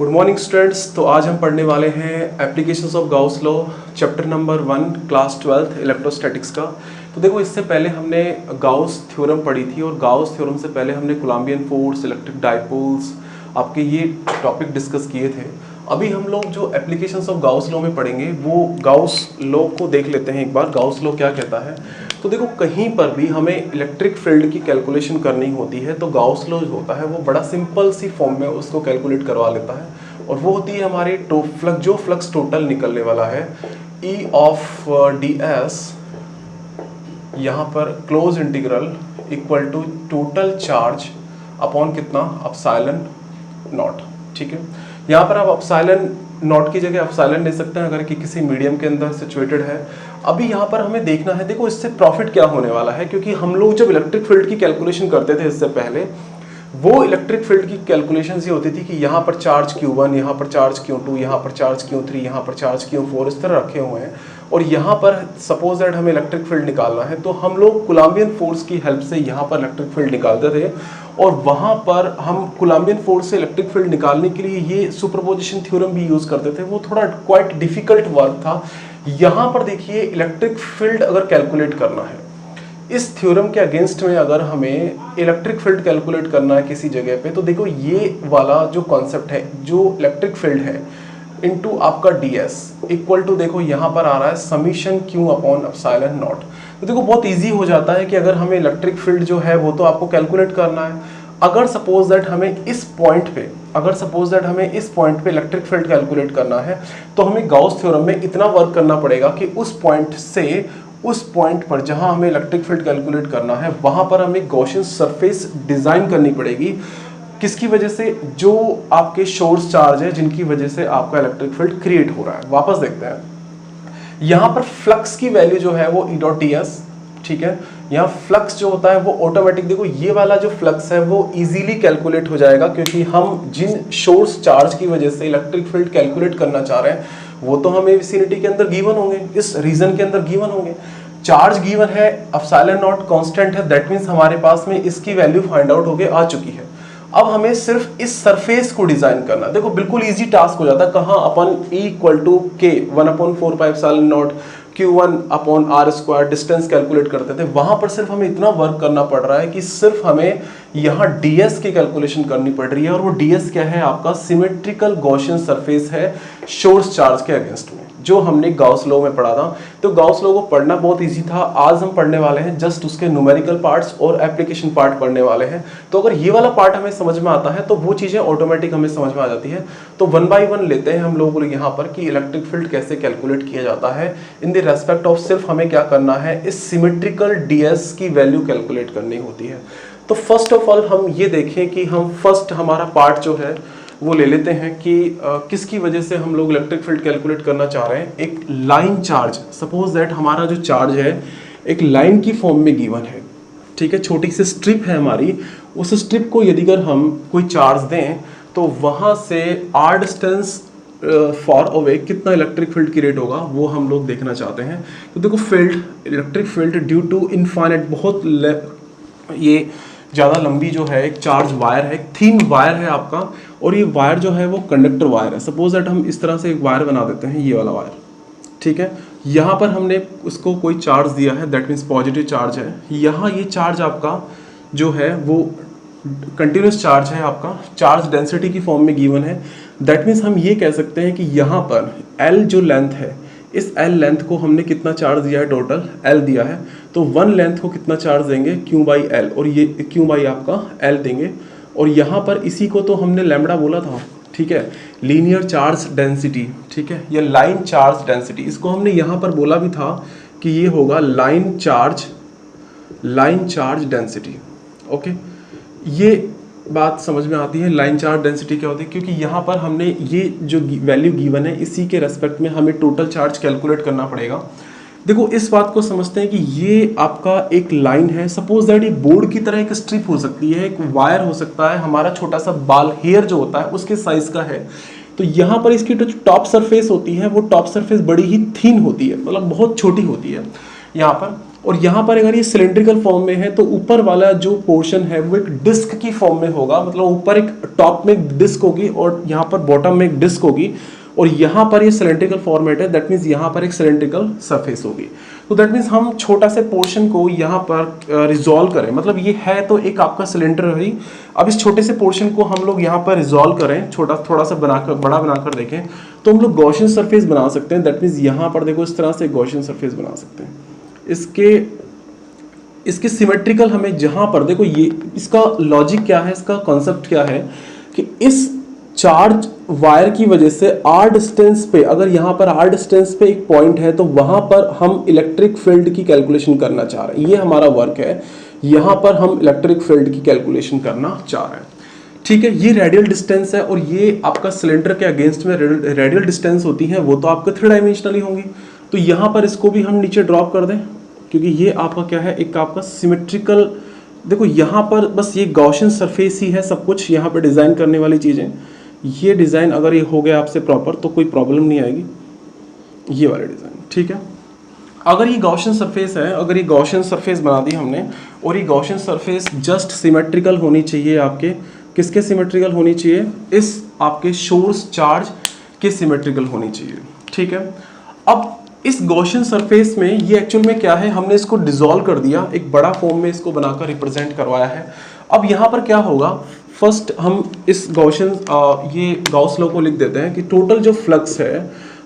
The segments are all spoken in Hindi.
Good morning students. तो आज हम पढ़ने वाले हैं applications of Gauss law, chapter number 1, class 12 electrostatics का। तो देखो, इससे पहले हमने गाउस थ्योरम पढ़ी थी और गाउस थ्योरम से पहले हमने कोलम्बियन फोर्स, इलेक्ट्रिक डाइपोल्स, आपके ये टॉपिक डिस्कस किए थे। अभी हम लोग जो एप्लीकेशंस ऑफ गाउस लॉ में पढ़ेंगे वो गाउस लॉ को देख लेते हैं एक बार। गाउस लॉ क्या कहता है? तो देखो, कहीं पर भी हमें इलेक्ट्रिक फील्ड की कैलकुलेशन करनी होती है तो गाउस लॉ जो होता है वो बड़ा सिंपल सी फॉर्म में उसको कैलकुलेट करवा लेता है, और वो होती है हमारी जो फ्लक्स टोटल निकलने वाला है E ऑफ ds, यहाँ पर close integral equal to total charge upon कितना, एप्सिलॉन नॉट। ठीक है, यहाँ पर आप एप्सिलॉन नॉट की जगह एप्सिलॉन ले सकते हैं अगर कि किसी मीडियम के अंदर सिचुएटेड है। अभी यहाँ पर हमें देखना है, देखो इससे प्रॉफिट क्या होने वाला है, क्योंकि हम लोग जब इलेक्ट्रिक फील्ड की कैलकुलेशन करते थे इससे पहले, वो इलेक्ट्रिक फील्ड की कैलकुलेशन ये होती थी कि यहाँ पर चार्ज Q1, यहाँ पर चार्ज Q2, यहाँ पर चार्ज Q3, यहाँ पर चार्ज Q4 इस तरह रखे हुए हैं, और यहाँ पर सपोज दैट हमें इलेक्ट्रिक फील्ड निकालना है तो हम लोग कोलम्बियन फोर्स की हेल्प से यहाँ पर इलेक्ट्रिक फील्ड निकालते थे, और वहाँ पर हम कोलम्बियन फोर्स से इलेक्ट्रिक फील्ड निकालने के लिए ये सुपरपोजिशन थ्योरम भी यूज़ करते थे। वो थोड़ा क्वाइट डिफिकल्ट वर्क था। यहाँ पर देखिए, इलेक्ट्रिक फील्ड अगर कैलकुलेट करना है इस थ्योरम के अगेंस्ट में, अगर हमें इलेक्ट्रिक फील्ड कैलकुलेट करना है किसी जगह पे, तो देखो ये वाला जो कॉन्सेप्ट है, जो इलेक्ट्रिक फील्ड है इनटू आपका ds इक्वल टू, देखो यहाँ पर आ रहा है summation q upon epsilon not. तो देखो बहुत इजी हो जाता है कि अगर हमें इलेक्ट्रिक फील्ड जो है वो तो आपको कैलकुलेट करना है। अगर सपोज दैट हमें इस पॉइंट पे इलेक्ट्रिक फील्ड कैलकुलेट करना है तो हमें गाउस थ्योरम में इतना वर्क करना पड़ेगा कि उस पॉइंट से उस पॉइंट पर जहां हमें इलेक्ट्रिक फील्ड कैलकुलेट करना है वहां पर हमें गॉसियन सरफेस डिजाइन करनी पड़ेगी। किसकी वजह से? जो आपके सोर्स चार्ज है जिनकी वजह से आपका इलेक्ट्रिक फील्ड क्रिएट हो रहा है। वापस देखते हैं, यहां पर फ्लक्स की वैल्यू जो है वो E.ds, ठीक है। यहाँ फ्लक्स जो होता है वो ऑटोमेटिक, देखो ये वाला जो फ्लक्स है वो इजीली कैलकुलेट हो जाएगा, क्योंकि हम जिन सोर्स चार्ज की वजह से इलेक्ट्रिक फील्ड कैलकुलेट करना चाह रहे हैं वो तो हमें विसिनिटी के अंदर गिवन होंगे, इस रीजन के अंदर गिवन होंगे। चार्ज गिवन है, एप्सिलॉन नॉट कांस्टेंट है, दैट मींस हमारे पास में इसकी वैल्यू फाइंड आउट होके आ चुकी है। अब हमें सिर्फ इस सरफेस को डिजाइन करना, देखो बिल्कुल इजी टास्क हो जाता है। कहाँ? अपन E equal to K 1/4 epsilon not Q1 upon r² distance calculate करते थे, वहां पर सिर्फ हमें इतना वर्क करना पड़ रहा है कि सिर्फ हमें यहाँ ds की कैलकुलेशन करनी पड़ रही है, और वो ds क्या है? आपका सिमेट्रिकल गॉसियन सरफेस है सोर्स चार्ज के अगेंस्ट में, जो हमने गाउस लॉ में पढ़ा था। तो गाउस लॉ को पढ़ना बहुत इजी था। आज हम पढ़ने वाले हैं जस्ट उसके न्यूमेरिकल पार्ट्स और एप्लीकेशन पार्ट पढ़ने वाले हैं। तो अगर ये वाला पार्ट हमें समझ में आता है तो वो चीजें ऑटोमेटिक हमें समझ में आ जाती है। तो 1 बाय 1 लेते हैं हम लोग यहाँ पर कि इलेक्ट्रिक फील्ड कैसे कैलकुलेट किया जाता है। इन द रेस्पेक्ट ऑफ सिर्फ हमें क्या करना है, इस सिमेट्रिकल ds की वैल्यू कैलकुलेट करनी होती है। तो फर्स्ट ऑफ ऑल हम ये देखें कि हम फर्स्ट हमारा पार्ट जो है वो ले लेते हैं कि किसकी वजह से हम लोग इलेक्ट्रिक फील्ड कैलकुलेट करना चाह रहे हैं। एक लाइन चार्ज, सपोज दैट हमारा जो चार्ज है एक लाइन की फॉर्म में गिवन है, ठीक है। छोटी सी स्ट्रिप है हमारी, उस स्ट्रिप को यदि अगर हम कोई चार्ज दें तो वहां से r डिस्टेंस फॉर अवे कितना इलेक्ट्रिक फील्ड क्रिएट होगा वो हम लोग देखना चाहते हैं। तो देखो, field, electric field due to infinite, बहुत ये ज़्यादा लंबी जो है एक चार्ज वायर है, एक थिन वायर है आपका, और ये वायर जो है वो कंडक्टर वायर है। सपोज दैट हम इस तरह से एक वायर बना देते हैं, ये वाला वायर, ठीक है। यहाँ पर हमने उसको कोई चार्ज दिया है, दैट मीन्स पॉजिटिव चार्ज है। यहाँ ये चार्ज आपका जो है वो कंटिन्यूस चार्ज है, आपका चार्ज डेंसिटी की फॉर्म में गिवन है। दैट मीन्स हम ये कह सकते हैं कि यहाँ पर L जो लेंथ है, इस L लेंथ को हमने कितना चार्ज दिया है? टोटल L दिया है। तो 1 लेंथ को कितना चार्ज देंगे? Q/L, और ये Q/ आपका L देंगे। और यहाँ पर इसी को तो हमने लैम्बडा बोला था, ठीक है, लीनियर चार्ज डेंसिटी, ठीक है, या लाइन चार्ज डेंसिटी। इसको हमने यहाँ पर बोला भी था कि ये होगा लाइन चार्ज डेंसिटी। ओके, ये बात समझ में आती है लाइन चार्ज डेंसिटी क्या होती है, क्योंकि यहाँ पर हमने ये जो वैल्यू गिवन है इसी के रेस्पेक्ट में हमें टोटल चार्ज कैलकुलेट करना पड़ेगा। देखो, इस बात को समझते हैं कि ये आपका एक लाइन है। सपोज दैट ये बोर्ड की तरह एक स्ट्रिप हो सकती है, एक वायर हो सकता है, हमारा छोटा सा बाल हेयर जो होता है उसके साइज का है। तो यहाँ पर इसकी जो टॉप सरफेस होती है वो टॉप सरफेस बड़ी ही थिन होती है, मतलब बहुत छोटी होती है यहाँ पर। और यहाँ पर अगर ये सिलेंड्रिकल फॉर्म में है तो ऊपर वाला जो पोर्शन है वो एक डिस्क की फॉर्म में होगा, मतलब ऊपर एक टॉप में एक डिस्क होगी और यहाँ पर बॉटम में एक डिस्क होगी, और यहाँ पर ये सिलेंड्रिकल फॉर्मेट है, दैट मीन्स यहाँ पर एक सिलेंड्रिकल सरफेस होगी। तो दैट मीन्स हम छोटा से पोर्शन को यहाँ पर रिजॉल्व करें, मतलब ये है तो एक आपका सिलेंडर है। अब इस छोटे से पोर्शन को हम लोग यहाँ पर रिजॉल्व करें, छोटा थोड़ा सा बनाकर बड़ा बनाकर देखें तो हम लोग गॉसियन सरफेस बना सकते हैं। दैट मीन्स यहाँ पर देखो इस तरह से गॉसियन सरफेस बना सकते हैं। इसके सिमेट्रिकल हमें जहाँ पर देखो, ये इसका लॉजिक क्या है, इसका कॉन्सेप्ट क्या है कि इस चार्ज वायर की वजह से r डिस्टेंस पे, अगर यहाँ पर r डिस्टेंस पे एक पॉइंट है तो वहां पर हम इलेक्ट्रिक फील्ड की कैलकुलेशन करना चाह रहे हैं। ये हमारा वर्क है, यहाँ पर हम इलेक्ट्रिक फील्ड की कैलकुलेशन करना चाह रहे हैं। ठीक है, ये रेडियल डिस्टेंस है और ये आपका सिलेंडर के अगेंस्ट में रेडियल डिस्टेंस होती है, वो तो आपका 3 डायमेंशनली होंगी। तो यहाँ पर इसको भी हम नीचे ड्रॉप कर दें, क्योंकि ये आपका क्या है, एक आपका सिमेट्रिकल। देखो यहाँ पर बस ये गॉसियन सरफेस ही है सब कुछ, यहाँ पर डिज़ाइन करने वाली चीज़ें। ये डिज़ाइन अगर ये हो गया आपसे प्रॉपर तो कोई प्रॉब्लम नहीं आएगी, ये वाला डिज़ाइन। ठीक है, अगर ये गॉसियन सरफेस है, अगर ये गॉसियन सरफेस बना दी हमने और ये गॉसियन सरफेस जस्ट सिमेट्रिकल होनी चाहिए आपके, किसके सिमेट्रिकल होनी चाहिए, इस आपके सोर्स चार्ज के सिमेट्रिकल होनी चाहिए। ठीक है, अब इस गॉसियन सरफेस में ये एक्चुअल में क्या है, हमने इसको डिसॉल्व कर दिया, एक बड़ा फॉर्म में इसको बनाकर रिप्रेजेंट करवाया है। अब यहाँ पर क्या होगा, फर्स्ट हम इस गॉसियन ये गॉस लॉ को लिख देते हैं कि टोटल जो फ्लक्स है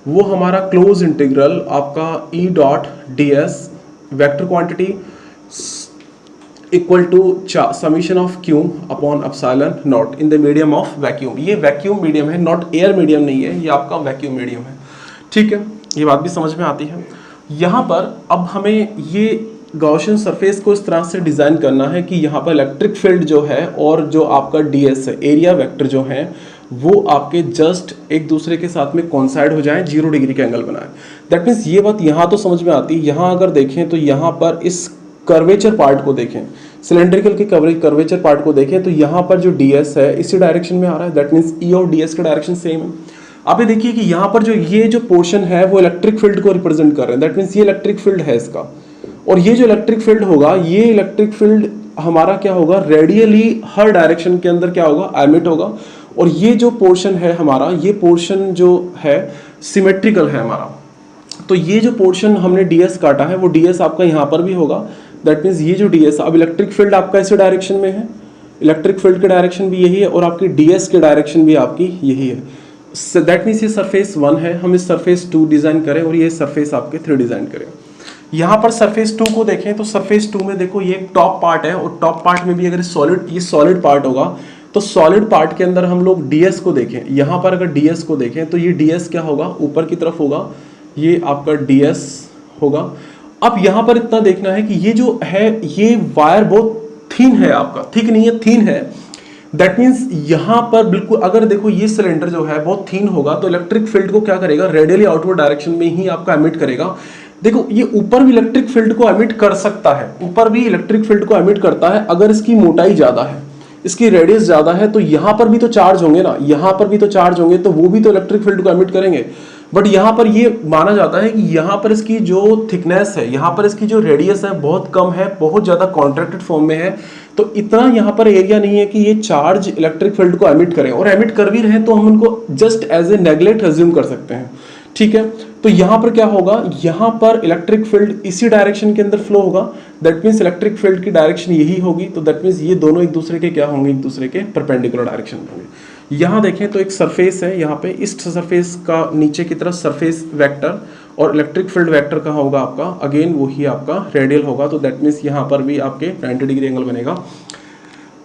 वो हमारा क्लोज इंटीग्रल आपका E dot d s vector quantity equal to summation of Q upon epsilon not in the medium of vacuum. ये वैक्यूम मीडियम है, नॉट एयर मीडियम नहीं है, ये आपका वैक्यूम मीडियम है। ठीक है, ये बात भी समझ में आती है। यहाँ पर अब हमें ये गॉसियन सरफेस को इस तरह से डिज़ाइन करना है कि यहाँ पर इलेक्ट्रिक फील्ड जो है और जो आपका ds है, एरिया वेक्टर जो है, वो आपके जस्ट एक दूसरे के साथ में कॉन्साइड हो जाए, 0 डिग्री का एंगल बनाए। दैट मीन्स ये बात यहाँ तो समझ में आती है। यहाँ अगर देखें तो यहाँ पर इस कर्वेचर पार्ट को देखें, सिलेंड्रिकल के कर्वेचर पार्ट को देखें तो यहाँ पर जो ds है इसी डायरेक्शन में आ रहा है, दैट मीन्स E और ds का डायरेक्शन सेम है। आप ये देखिए कि यहाँ पर जो ये जो पोर्शन है वो इलेक्ट्रिक फील्ड को रिप्रेजेंट कर रहे हैं, दैट मीन्स ये इलेक्ट्रिक फील्ड है इसका, और ये जो इलेक्ट्रिक फील्ड होगा, ये इलेक्ट्रिक फील्ड हमारा क्या होगा, रेडियली हर डायरेक्शन के अंदर क्या होगा, एमिट होगा। और ये जो पोर्शन है हमारा, ये पोर्शन जो है सिमेट्रिकल है हमारा। तो ये जो पोर्शन हमने ds काटा है वो ds आपका यहाँ पर भी होगा, दैट मीन्स ये जो ds, अब इलेक्ट्रिक फील्ड आपका इसी डायरेक्शन में है, इलेक्ट्रिक फील्ड की डायरेक्शन भी यही है और आपकी ds की डायरेक्शन भी आपकी यही है। दैट मीन्स ये सरफेस 1 है, हम इस सरफेस 2 डिज़ाइन करें और ये सरफेस आपके 3 डिज़ाइन करें। यहाँ पर सरफेस 2 को देखें तो सरफेस 2 में देखो ये एक टॉप पार्ट है और टॉप पार्ट में भी अगर ये सॉलिड पार्ट होगा तो सॉलिड पार्ट के अंदर हम लोग ds को देखें, यहाँ पर अगर ds को देखें तो ये ds क्या होगा, ऊपर की तरफ होगा, ये आपका ds होगा। अब यहाँ पर इतना देखना है कि ये जो है ये वायर बहुत थिन है, आपका थिक नहीं है, थिन है। दैट मीन्स यहाँ पर बिल्कुल अगर देखो ये सिलेंडर जो है बहुत थिन होगा तो इलेक्ट्रिक फील्ड को क्या करेगा, रेडियली आउटवर्ड डायरेक्शन में ही आपका एमिट करेगा। देखो ये ऊपर भी इलेक्ट्रिक फील्ड को एमिट कर सकता है, ऊपर भी इलेक्ट्रिक फील्ड को एमिट करता है अगर इसकी मोटाई ज़्यादा है, इसकी रेडियस ज़्यादा है, तो यहाँ पर भी तो चार्ज होंगे ना, यहाँ पर भी तो चार्ज होंगे, तो वो भी तो इलेक्ट्रिक फील्ड को एमिट करेंगे। बट यहाँ पर ये माना जाता है कि यहाँ पर इसकी जो थिकनेस है, यहाँ पर इसकी जो रेडियस है बहुत कम है, बहुत ज़्यादा कॉन्ट्रैक्टेड फॉर्म में है, तो इतना यहाँ पर एरिया नहीं है कि ये चार्ज इलेक्ट्रिक फील्ड को एमिट करें, और एमिट कर भी रहे तो हम उनको just as a neglect assume कर सकते हैं। ठीक है, तो यहाँ पर क्या होगा, यहाँ पर इलेक्ट्रिक फील्ड इसी डायरेक्शन के अंदर फ्लो होगा, दैट मीन्स इलेक्ट्रिक फील्ड की डायरेक्शन यही होगी, तो दैट मीन्स ये दोनों एक दूसरे के क्या होंगे, एक दूसरे के परपेंडिकुलर डायरेक्शन में होंगे। यहाँ देखें तो एक सरफेस है, यहाँ पे इस सरफेस का नीचे की तरफ सरफेस वेक्टर और इलेक्ट्रिक फील्ड वेक्टर का होगा आपका, अगेन वही आपका रेडियल होगा, तो दैट मीन्स यहाँ पर भी आपके 90 डिग्री एंगल बनेगा।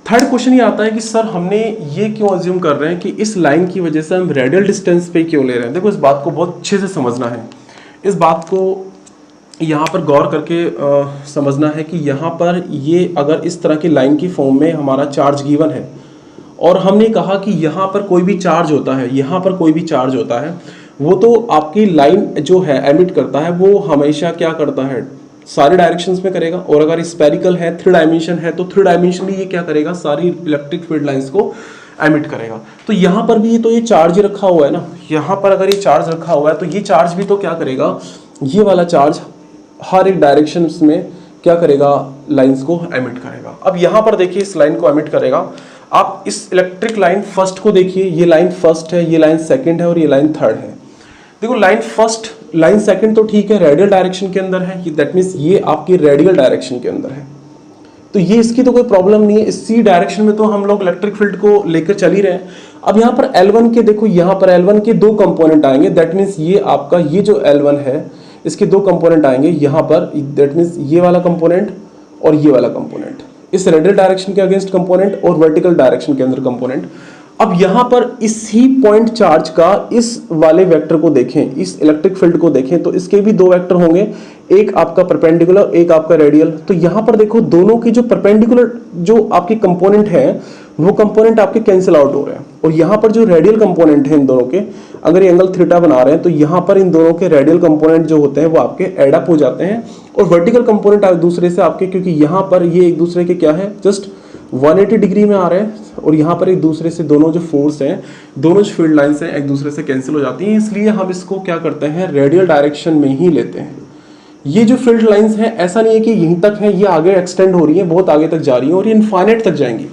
थर्ड क्वेश्चन ये आता है कि सर हमने ये क्यों अज्यूम कर रहे हैं कि इस लाइन की वजह से हम रेडियल डिस्टेंस पे क्यों ले रहे हैं। देखो इस बात को बहुत अच्छे से समझना है, इस बात को यहाँ पर गौर करके समझना है कि यहाँ पर ये अगर इस तरह की लाइन की फॉर्म में हमारा चार्ज गिवन है और हमने कहा कि यहाँ पर कोई भी चार्ज होता है, यहाँ पर कोई भी चार्ज होता है, वो तो आपकी लाइन जो है एमिट करता है वो हमेशा क्या करता है, सारे डायरेक्शंस में करेगा, और अगर स्पेरिकल है 3 डायमेंशन है तो 3 डायमेंशनली ये क्या करेगा, सारी इलेक्ट्रिक फील्ड लाइंस को एमिट करेगा। तो यहाँ पर भी तो ये चार्ज रखा हुआ है ना, यहाँ पर अगर ये चार्ज रखा हुआ है तो ये चार्ज भी तो क्या करेगा, ये वाला चार्ज हर एक डायरेक्शन में क्या करेगा, लाइंस को एमिट करेगा। अब यहाँ पर देखिए इस लाइन को एमिट करेगा। आप इस इलेक्ट्रिक लाइन फर्स्ट को देखिए, ये लाइन फर्स्ट है, ये लाइन सेकंड है और ये लाइन थर्ड है। देखो लाइन फर्स्ट लाइन सेकंड तो ठीक है, रेडियल डायरेक्शन के अंदर है, दैट मीन्स ये आपकी रेडियल डायरेक्शन के अंदर है, तो ये इसकी तो कोई प्रॉब्लम नहीं है। इसी डायरेक्शन में तो हम लोग इलेक्ट्रिक फील्ड को लेकर चल ही रहे हैं। अब यहाँ पर L1 के देखो, यहाँ पर L1 के दो कंपोनेंट आएंगे, दैट मीन्स ये आपका ये जो L1 है इसके दो कंपोनेंट आएंगे यहाँ पर, दैट मीन्स ये वाला कंपोनेंट और ये वाला कंपोनेंट, इस रेडियल डायरेक्शन के अगेंस्ट कंपोनेंट और वर्टिकल डायरेक्शन के अंदर कंपोनेंट। अब यहाँ पर इसी पॉइंट चार्ज का इस वाले वेक्टर को देखें, इस इलेक्ट्रिक फील्ड को देखें, तो इसके भी दो वेक्टर होंगे, एक आपका परपेंडिकुलर, एक आपका रेडियल। तो यहाँ पर देखो दोनों की जो परपेंडिकुलर जो आपके कंपोनेंट है वो कंपोनेंट आपके कैंसिल आउट हो रहे हैं, और यहाँ पर जो रेडियल कंपोनेंट है इन दोनों के, अगर ये एंगल थीटा बना रहे हैं तो यहाँ पर इन दोनों के रेडियल कंपोनेंट जो होते हैं वो आपके एड अप हो जाते हैं, और वर्टिकल कंपोनेंट एक दूसरे से आपके, क्योंकि यहाँ पर ये एक दूसरे के क्या है, जस्ट 180 डिग्री में आ रहे हैं, और यहाँ पर एक दूसरे से दोनों जो फोर्स हैं, दोनों जो फील्ड लाइंस हैं एक दूसरे से कैंसिल हो जाती हैं, इसलिए हम इसको क्या करते हैं, रेडियल डायरेक्शन में ही लेते हैं। ये जो फील्ड लाइंस हैं ऐसा नहीं है कि यहीं तक है, ये आगे एक्सटेंड हो रही है, बहुत आगे तक जा रही है और ये इनफाइनाइट तक जाएंगी।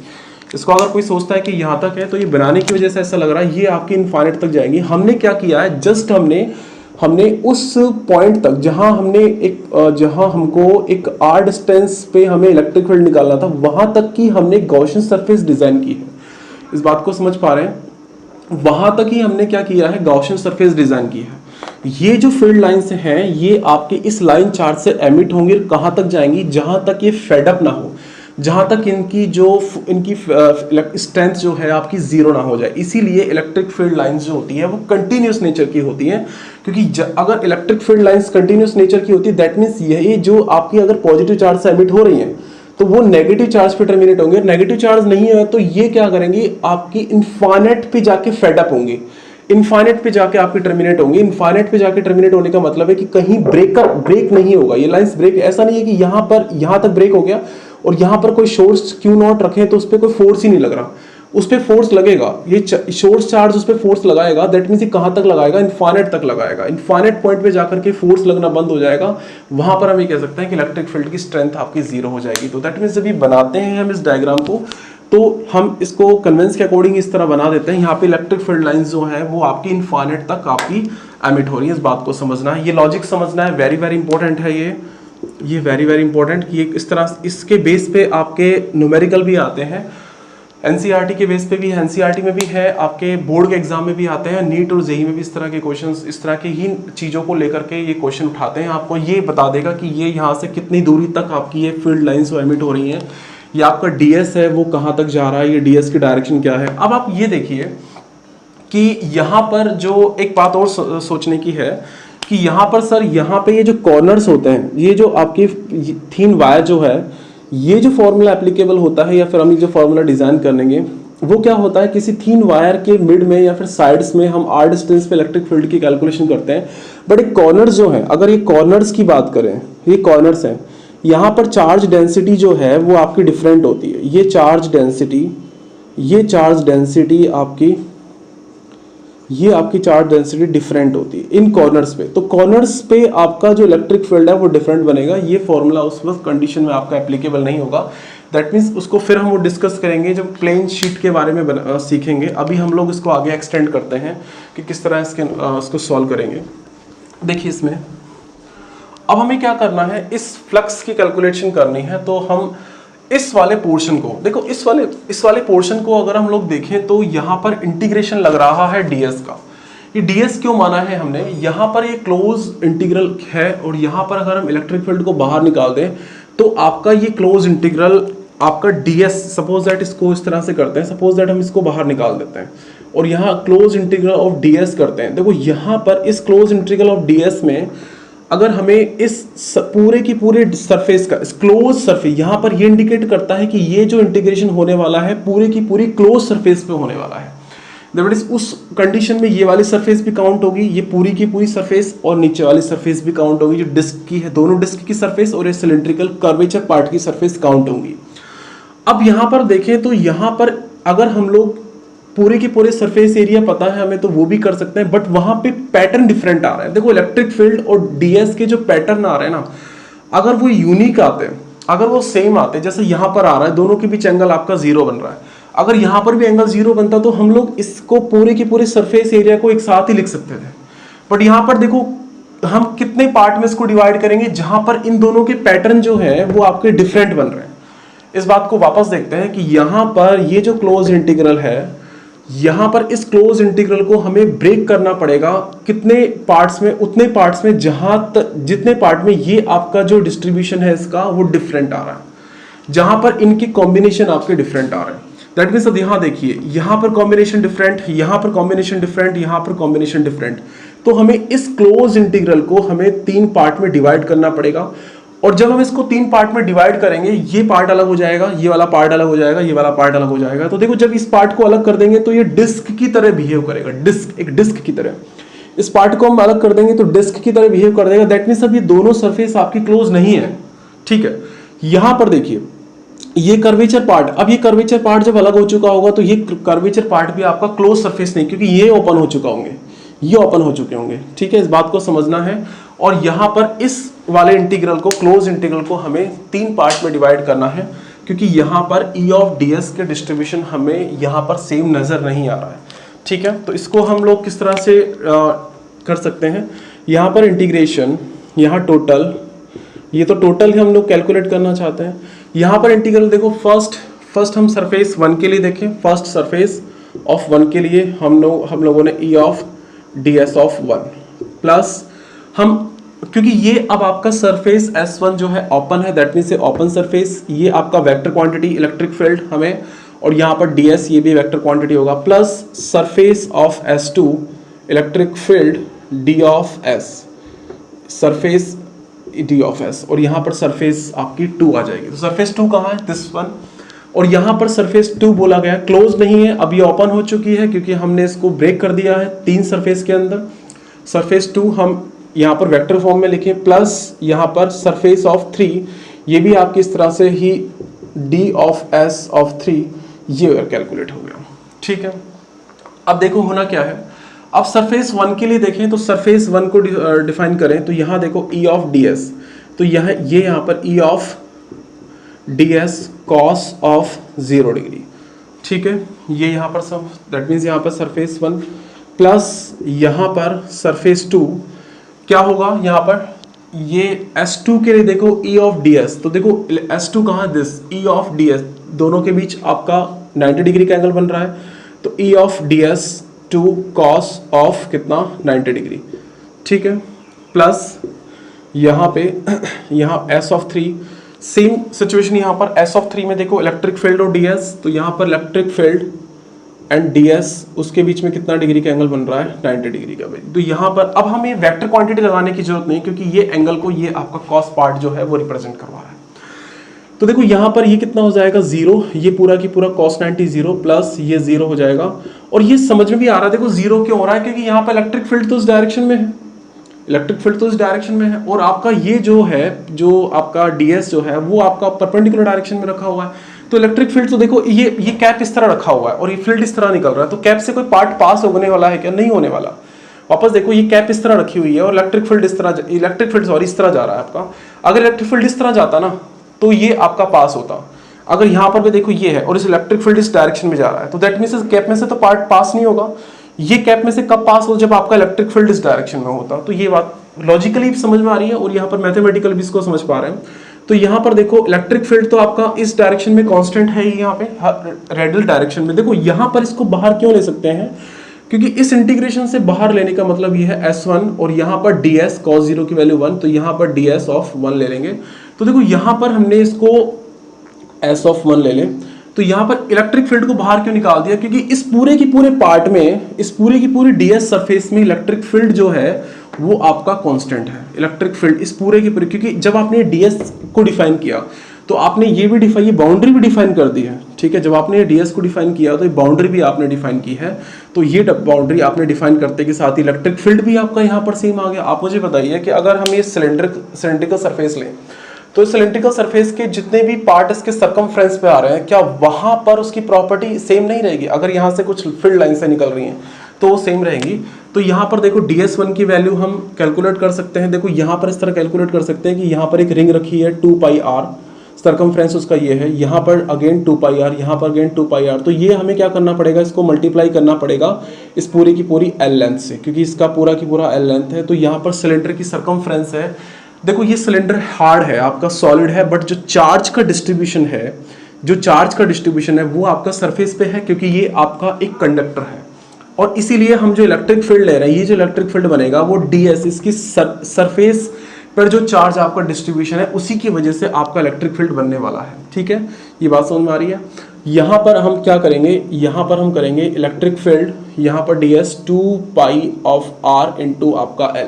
इसको अगर कोई सोचता है कि यहाँ तक है तो ये बनाने की वजह से ऐसा लग रहा है, ये आपकी इनफाइनाइट तक जाएंगी। हमने क्या किया है, जस्ट हमने उस पॉइंट तक जहां हमको एक आर डिस्टेंस पे हमें इलेक्ट्रिक फील्ड निकालना था, वहां तक की हमने गॉसियन सरफेस डिजाइन की है। इस बात को समझ पा रहे हैं, वहां तक ही हमने क्या किया है, गॉसियन सरफेस डिजाइन की है। ये जो फील्ड लाइंस हैं ये आपके इस लाइन चार्ज से एमिट होंगी, कहां तक जाएंगी, जहां तक ये फेड अप ना हो, जहां तक इनकी स्ट्रेंथ जो है आपकी जीरो ना हो जाए। इसीलिए इलेक्ट्रिक फील्ड लाइंस जो होती है वो कंटिन्यूस नेचर की होती हैं, क्योंकि अगर electric field lines continuous nature की होती है, दैट मीन्स यही जो आपकी अगर पॉजिटिव चार्ज से एमिट हो रही हैं तो वो नेगेटिव चार्ज पे टर्मिनेट होंगे। नेगेटिव चार्ज नहीं है तो ये क्या करेंगी, आपकी इनफाइनाइट पे जाके फेड अप होंगी, इनफाइनाइट पे जाके आपकी टर्मिनेट होंगी। इनफाइनाइट पे जाके टर्मिनेट होने का मतलब है कि कहीं ब्रेक नहीं होगा, ये लाइंस ब्रेक, ऐसा नहीं है कि यहाँ तक ब्रेक हो गया और यहाँ पर कोई सोर्स क्यू नॉट रखे तो उस पर कोई फोर्स ही नहीं लग रहा, उस पर फोर्स लगेगा, ये सोर्स चार्ज उस पर फोर्स लगाएगा, दैट मीन्स ये कहाँ तक लगाएगा, इनफाइनाइट तक लगाएगा। इनफाइनाइट पॉइंट पे जाकर के फोर्स लगना बंद हो जाएगा, वहां पर हम ये कह सकते हैं कि इलेक्ट्रिक फील्ड की स्ट्रेंथ आपकी जीरो हो जाएगी। तो दैट मीन्स जब ये बनाते हैं हम इस डायग्राम को, तो हम इसको कन्वेंस के अकॉर्डिंग इस तरह बना देते हैं। यहाँ पे इलेक्ट्रिक फील्ड लाइंस जो है वो आपकी इनफाइनाइट तक आपकी एमिट हो रही है, इस बात को समझना है, ये लॉजिक समझना है, वेरी वेरी इंपॉर्टेंट है ये वेरी वेरी इंपॉर्टेंट कि इस तरह इसके बेस पे आपके न्यूमेरिकल भी आते हैं, एनसीईआरटी के बेस पे भी, एनसीईआरटी में भी है, आपके बोर्ड के एग्जाम में भी आते हैं, नीट और जेईई में भी इस तरह के क्वेश्चंस, इस तरह की ही चीज़ों को लेकर के ये क्वेश्चन उठाते हैं। आपको ये बता देगा कि ये यहाँ से कितनी दूरी तक आपकी ये फील्ड लाइंस एमिट हो रही हैं, ये आपका डीएस है वो कहाँ तक जा रहा है, ये डीएस की डायरेक्शन क्या है। अब आप ये देखिए कि यहाँ पर जो एक बात और सोचने की है कि यहाँ पर सर, यहाँ पे ये जो कॉर्नर्स होते हैं, ये जो आपकी थीन वायर जो है, ये जो फॉर्मूला एप्लीकेबल होता है या फिर हम जो फॉर्मूला डिजाइन करेंगे वो क्या होता है, किसी थीन वायर के मिड में या फिर साइड्स में हम आर डिस्टेंस पे इलेक्ट्रिक फील्ड की कैलकुलेशन करते हैं। बट एक कॉर्नर्स जो है, अगर ये कॉर्नर्स की बात करें, ये कॉर्नर्स हैं, यहाँ पर चार्ज डेंसिटी जो है वो आपकी डिफरेंट होती है। ये चार्ज डेंसिटी आपकी चार्ज डेंसिटी डिफरेंट होती है इन कॉर्नर्स पे। तो कॉर्नर्स पे आपका जो इलेक्ट्रिक फील्ड है वो डिफरेंट बनेगा। ये फॉर्मूला उस वक्त कंडीशन में आपका एप्लीकेबल नहीं होगा, दैट मीन्स उसको फिर हम वो डिस्कस करेंगे जब प्लेन शीट के बारे में सीखेंगे। अभी हम लोग इसको आगे एक्सटेंड करते हैं कि किस तरह इसको सॉल्व करेंगे। देखिए इसमें अब हमें क्या करना है, इस फ्लक्स की कैलकुलेशन करनी है, तो हम इस वाले पोर्शन को देखो, इस वाले पोर्शन को अगर हम लोग देखें तो यहाँ पर इंटीग्रेशन लग रहा है डीएस का। ये डीएस क्यों माना है हमने, यहाँ पर ये क्लोज इंटीग्रल है और यहाँ पर अगर हम इलेक्ट्रिक फील्ड को बाहर निकाल दें तो आपका ये क्लोज इंटीग्रल आपका डीएस, सपोज दैट इसको इस तरह से करते हैं, सपोज दैट हम इसको बाहर निकाल देते हैं और यहाँ क्लोज इंटीग्रल ऑफ डीएस करते हैं। देखो यहाँ पर इस क्लोज इंटीग्रल ऑफ डीएस में अगर हमें इस पूरे की पूरे सरफेस का क्लोज सरफेस, यहाँ पर ये इंडिकेट करता है कि ये जो इंटीग्रेशन होने वाला है पूरे की पूरी क्लोज सरफेस पे होने वाला है। दैट इज उस कंडीशन में ये वाली सरफेस भी काउंट होगी, ये पूरी की पूरी सरफेस और नीचे वाली सरफेस भी काउंट होगी, जो डिस्क की है, दोनों डिस्क की सरफेस और ये सिलेंड्रिकल कर्वेचर पार्ट की सरफेस काउंट होंगी। अब यहाँ पर देखें तो यहाँ पर अगर हम लोग पूरे की पूरे सरफेस एरिया पता है हमें तो वो भी कर सकते हैं, बट वहां पे पैटर्न डिफरेंट आ रहा है। देखो इलेक्ट्रिक फील्ड और डीएस के जो पैटर्न आ रहे हैं ना, अगर वो यूनिक आते, अगर वो सेम आते, जैसे यहाँ पर आ रहा है दोनों के बीच एंगल आपका 0 बन रहा है, अगर यहाँ पर भी एंगल 0 बनता तो हम लोग इसको पूरे के पूरे सरफेस एरिया को एक साथ ही लिख सकते थे। बट यहाँ पर देखो हम कितने पार्ट में इसको डिवाइड करेंगे जहां पर इन दोनों के पैटर्न जो है वो आपके डिफरेंट बन रहे हैं। इस बात को वापस देखते हैं कि यहां पर ये जो क्लोज इंटीग्रल है, यहां पर इस क्लोज इंटीग्रल को हमें ब्रेक करना पड़ेगा कितने पार्ट्स में, उतने पार्ट्स में जितने पार्ट में ये आपका जो डिस्ट्रीब्यूशन है इसका वो डिफरेंट आ रहा है, जहां पर इनके कॉम्बिनेशन आपके डिफरेंट आ रहे हैं। दैट मीन्स अब यहाँ देखिए, यहाँ पर कॉम्बिनेशन डिफरेंट, यहाँ पर कॉम्बिनेशन डिफरेंट, यहाँ पर कॉम्बिनेशन डिफरेंट। तो हमें इस क्लोज इंटीग्रल को हमें 3 पार्ट में डिवाइड करना पड़ेगा, और जब हम इसको 3 पार्ट में डिवाइड करेंगे, ये पार्ट अलग हो जाएगा, ये वाला पार्ट अलग हो जाएगा, ये वाला पार्ट अलग हो जाएगा। तो देखो जब इस पार्ट को अलग कर देंगे तो ये डिस्क की तरह बिहेव करेगा, डिस्क, एक डिस्क की तरह। इस पार्ट को हम अलग कर देंगे तो डिस्क की तरह बिहेव कर देगा। दैट मीन्स अब ये दोनों सरफेस आपकी क्लोज नहीं है, ठीक है। यहां पर देखिए ये कर्वेचर पार्ट, अब ये कर्वेचर पार्ट जब अलग हो चुका होगा तो ये कर्वेचर पार्ट भी आपका क्लोज सरफेस नहीं, क्योंकि ये ओपन हो चुका होंगे, ये ओपन हो चुके होंगे, ठीक है। इस बात को समझना है। और यहां पर इस वाले इंटीग्रल को, क्लोज इंटीग्रल को हमें 3 पार्ट में डिवाइड करना है, क्योंकि यहां पर ई ऑफ डी एस के डिस्ट्रीब्यूशन हमें यहां पर सेम नजर नहीं आ रहा है, ठीक है। तो इसको हम लोग किस तरह से कर सकते हैं, यहां पर इंटीग्रेशन, यहां टोटल, ये तो टोटल ही हम लोग कैलकुलेट करना चाहते हैं। यहां पर इंटीग्रल देखो, फर्स्ट हम सरफेस 1 के लिए देखें, फर्स्ट सरफेस ऑफ 1 के लिए हम लोगों ने ई of D S of 1 plus हम, क्योंकि ये अब आपका सरफेस S1 जो है ओपन है, दैट मीन्स ओपन सरफेस, ये आपका वेक्टर क्वांटिटी इलेक्ट्रिक फील्ड हमें, और यहाँ पर ds ये भी वेक्टर क्वांटिटी होगा, plus surface of S2 electric field d of s, surface d of s, और यहाँ पर सरफेस आपकी 2 आ जाएगी। तो सरफेस 2 कहाँ है, दिस वन, और यहाँ पर सरफेस 2 बोला गया, क्लोज नहीं है, अब ये ओपन हो चुकी है क्योंकि हमने इसको ब्रेक कर दिया है 3 सरफेस के अंदर। सरफेस 2 हम यहाँ पर वेक्टर फॉर्म में लिखें, प्लस यहाँ पर सरफेस ऑफ 3, ये भी आपकी इस तरह से ही d ऑफ s ऑफ 3 ये कैलकुलेट हो गया, ठीक है। अब देखो होना क्या है, अब सरफेस 1 के लिए देखें तो सरफेस 1 को डिफाइन करें तो यहाँ देखो e ऑफ ds, तो ये यहाँ पर e of ds cos of 0 degree, ठीक है। ये यहाँ पर सब, दैट मीन्स यहाँ पर सरफेस 1 प्लस यहाँ पर सरफेस 2 क्या होगा, यहाँ पर ये S2 के लिए देखो E ऑफ ds, तो देखो S2 कहाँ, दिस E ऑफ ds, दोनों के बीच आपका 90 डिग्री का एंगल बन रहा है, तो E of ds 2 cos of कितना 90 डिग्री, ठीक है। प्लस यहाँ पे यहाँ S ऑफ 3, सेम सिचुएशन यहाँ पर S ऑफ 3 में देखो इलेक्ट्रिक फील्ड और ds, तो यहाँ पर इलेक्ट्रिक फील्ड एंड ds उसके बीच में कितना डिग्री का एंगल बन रहा है, 90 डिग्री का भाई। तो यहाँ पर अब हमें वेक्टर क्वांटिटी लगाने की जरूरत नहीं, क्योंकि ये एंगल को ये आपका कॉस पार्ट जो है वो रिप्रेजेंट करवा रहा है। तो देखो यहाँ पर ये कितना हो जाएगा 0, ये पूरा की पूरा cos 90 0 प्लस ये 0 हो जाएगा। और ये समझ में भी आ रहा है, देखो 0 क्यों हो रहा है, क्योंकि यहाँ पर इलेक्ट्रिक फील्ड तो इस डायरेक्शन में है, इलेक्ट्रिक फील्ड तो इस डायरेक्शन में है, और आपका ये जो है, जो आपका ds जो है वो आपका परपेंडिकुलर डायरेक्शन में रखा हुआ है। तो इलेक्ट्रिक फील्ड तो देखो ये कैप इस तरह रखा हुआ है और ये फील्ड इस तरह निकल रहा है, तो कैप से कोई पार्ट पास होने वाला है क्या, नहीं होने वाला। वापस देखो ये कैप इस तरह रखी हुई है और इलेक्ट्रिक फील्ड इस तरह जा रहा है आपका। अगर इलेक्ट्रिक फील्ड इस तरह जाता ना तो ये आपका पास होता। अगर यहाँ पर भी देखो ये है और इस इलेक्ट्रिक फील्ड इस डायरेक्शन में जा रहा है, तो दैट मीन्स इस कैप में से तो पार्ट पास नहीं होगा। ये कैप में से कब पास हो, जब आपका इलेक्ट्रिक फील्ड इस डायरेक्शन में होता। तो ये बात लॉजिकली समझ में आ रही है और यहाँ पर मैथमेटिकल भी इसको समझ पा रहे हैं। तो यहाँ पर देखो इलेक्ट्रिक फील्ड तो आपका इस डायरेक्शन में कांस्टेंट है, यहाँ पे रेडियल डायरेक्शन में। देखो यहाँ पर इसको बाहर क्यों ले सकते हैं, क्योंकि इस इंटीग्रेशन से बाहर लेने का मतलब ये है S1 और यहाँ पर ds cos 0 की वैल्यू 1, तो यहाँ पर ds ऑफ 1 ले लेंगे। तो देखो यहाँ पर हमने इसको s ऑफ 1 ले लें, तो यहाँ पर इलेक्ट्रिक फील्ड को बाहर क्यों निकाल दिया, क्योंकि इस पूरे की पूरे पार्ट में, इस पूरे की पूरी ds सरफेस में इलेक्ट्रिक फील्ड जो है वो आपका कांस्टेंट है। इलेक्ट्रिक फील्ड इस पूरे की पूरे, क्योंकि जब आपने ds को डिफाइन किया तो आपने ये भी डिफाइन, ये बाउंड्री भी डिफाइन कर दी है, ठीक है। जब आपने ds को डिफाइन किया तो ये बाउंड्री भी आपने डिफाइन की है, तो ये बाउंड्री आपने डिफाइन करते के साथ ही इलेक्ट्रिक फील्ड भी आपका यहाँ पर सेम आ गया। आप मुझे बताइए कि अगर हम ये सिलेंड्रिकल सरफेस लें तो सिलेंड्रिकल सरफेस के जितने भी पार्ट इसके सर्कमफ्रेंस पे आ रहे हैं, क्या वहां पर उसकी प्रॉपर्टी सेम नहीं रहेगी? अगर यहाँ से कुछ फील्ड लाइन से निकल रही हैं तो सेम रहेंगी। तो यहाँ पर देखो ds1 की वैल्यू हम कैलकुलेट कर सकते हैं। देखो यहाँ पर इस तरह कैलकुलेट कर सकते हैं कि यहाँ पर एक रिंग रखी है 2πr, सर्कमफ्रेंस उसका ये है, यहाँ पर अगेन 2πr, यहाँ पर अगेन 2πr। तो ये हमें क्या करना पड़ेगा, इसको मल्टीप्लाई करना पड़ेगा इस पूरी की पूरी l लेंथ से, क्योंकि इसका पूरा की पूरा l लेंथ है। तो यहाँ पर सिलेंडर की सर्कमफ्रेंस है। देखो ये सिलेंडर हार्ड है, आपका सॉलिड है, बट जो चार्ज का डिस्ट्रीब्यूशन है वो आपका सरफेस पे है, क्योंकि ये आपका एक कंडक्टर है। और इसीलिए हम जो इलेक्ट्रिक फील्ड ले रहे हैं, ये जो इलेक्ट्रिक फील्ड बनेगा वो ds, इसकी सरफेस पर जो चार्ज आपका डिस्ट्रीब्यूशन है उसी की वजह से आपका इलेक्ट्रिक फील्ड बनने वाला है। ठीक है, ये बात समझ में आ रही है। यहाँ पर हम क्या करेंगे, यहाँ पर हम करेंगे इलेक्ट्रिक फील्ड, यहाँ पर ds 2πr इंटू आपका l।